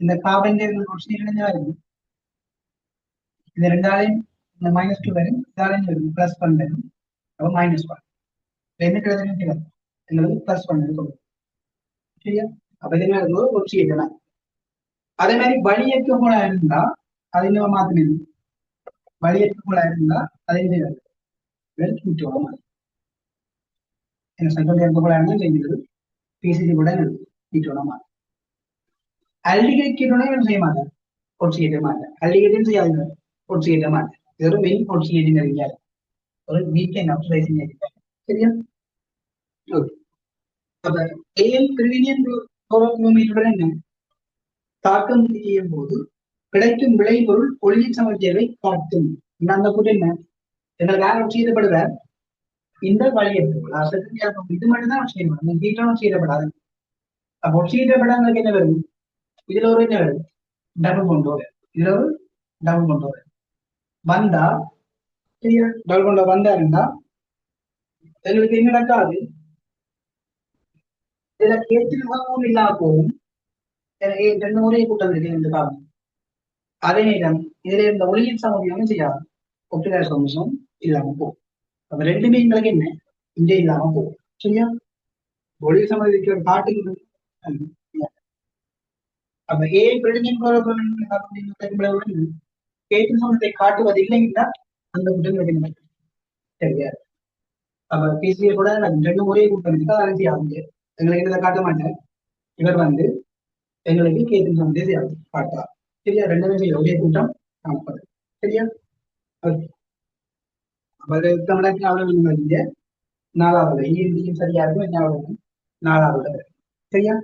இந்த கார்பன் இருக்கு இந்த ரெண்டாலையும் இந்த -2 வரும், இதாலையும் வரும் +1 வரும். அப்ப -1 என்ன கிடையாது எங்களுக்கு +1 இருக்கும். சரியா? அப்ப இது என்ன ஒட்சியேற்றலாம். அதே மாதிரி வழியேற்ற போல இருந்தா அது என்ன மாத்தினது, வழியேற்ற போல இருந்தா அதை செய்யாது போல இருந்தா செய்கிறது பிசிசி கூட நீட்டோட அல்டிகேட்டோட செய்ய மாட்டேன் ஒட்சியேற்ற மாட்டேன். அல்டிகேட்டும் செய்யாது ஒட்சியேற்ற மாட்டேன். இது ஒரு மெயின் ஒட்சியேட்டிங் அறிஞர், ஒரு வீக்கெண்ட் ஆப்சரைசிங் அறிஞர். சரியா? ஓகே. அப்ப ஏஎல் பிரிடினியம் குளோரோகுளோமீட்டருடன் என்ன தாக்கம் செய்யும் போது கிடைக்கும் விளைபொருள் ஒளியின் சமச்சீரை காட்டும். அந்த கூட்டம் என்ன எங்களுக்கு யாரும் செய்யப்படுவார் இந்த வழியேற்று இது மட்டும்தான் செய்யணும், வீட்டும் செய்யப்படாது. அப்போ செய்யப்படாதவங்களுக்கு என்ன வரும், இதுல ஒரு என்ன வரும் டபுள் கொண்டு இதுல ஒரு டபுள் கொண்டு வந்தா சரியா? டபுள் கொண்டு வந்தா இருந்தா எங்களுக்கு என்ன நடக்காது, இதுல கேட்டு இல்லாம போகும். ரெண்டு ஒரே கூட்டம் இருக்கு இந்த காலம். அதே நேரம் இதுல இந்த ஒளியின் சமூகம் செய்யாது, ஒப்டிகல் சமூகம் இல்லாம போகும். அப்ப ரெண்டுமே எங்களுக்கு என்ன இங்கே இல்லாம போகும். சரியா? ஒளி சமூகத்துக்கு ஒரு காட்டுக்கு அப்ப ஏ பிரிடினியம் கேட்டு சமூகத்தை காட்டுவது இல்லைன்னா அந்த கூட்டம் சரியா? அப்ப பிசிஏ கூட ரெண்டு ஒரே கூட்டம் இருக்கா அதை செய்யாது, எங்களுக்கு என்ன காட்ட மாட்டேன். இவர் வந்து எங்களுக்கு கேட்டு சமூகத்தை செய்யாது காட்டா. சரியா? ரெண்டுமே செய்ய ஒரே கூட்டம் காணப்படுது. சரியா? அப்ப தமிழகத்தில் அவ்வளவு 4வது இந்தியும் சரியா இருக்கும், 4வது சரியா?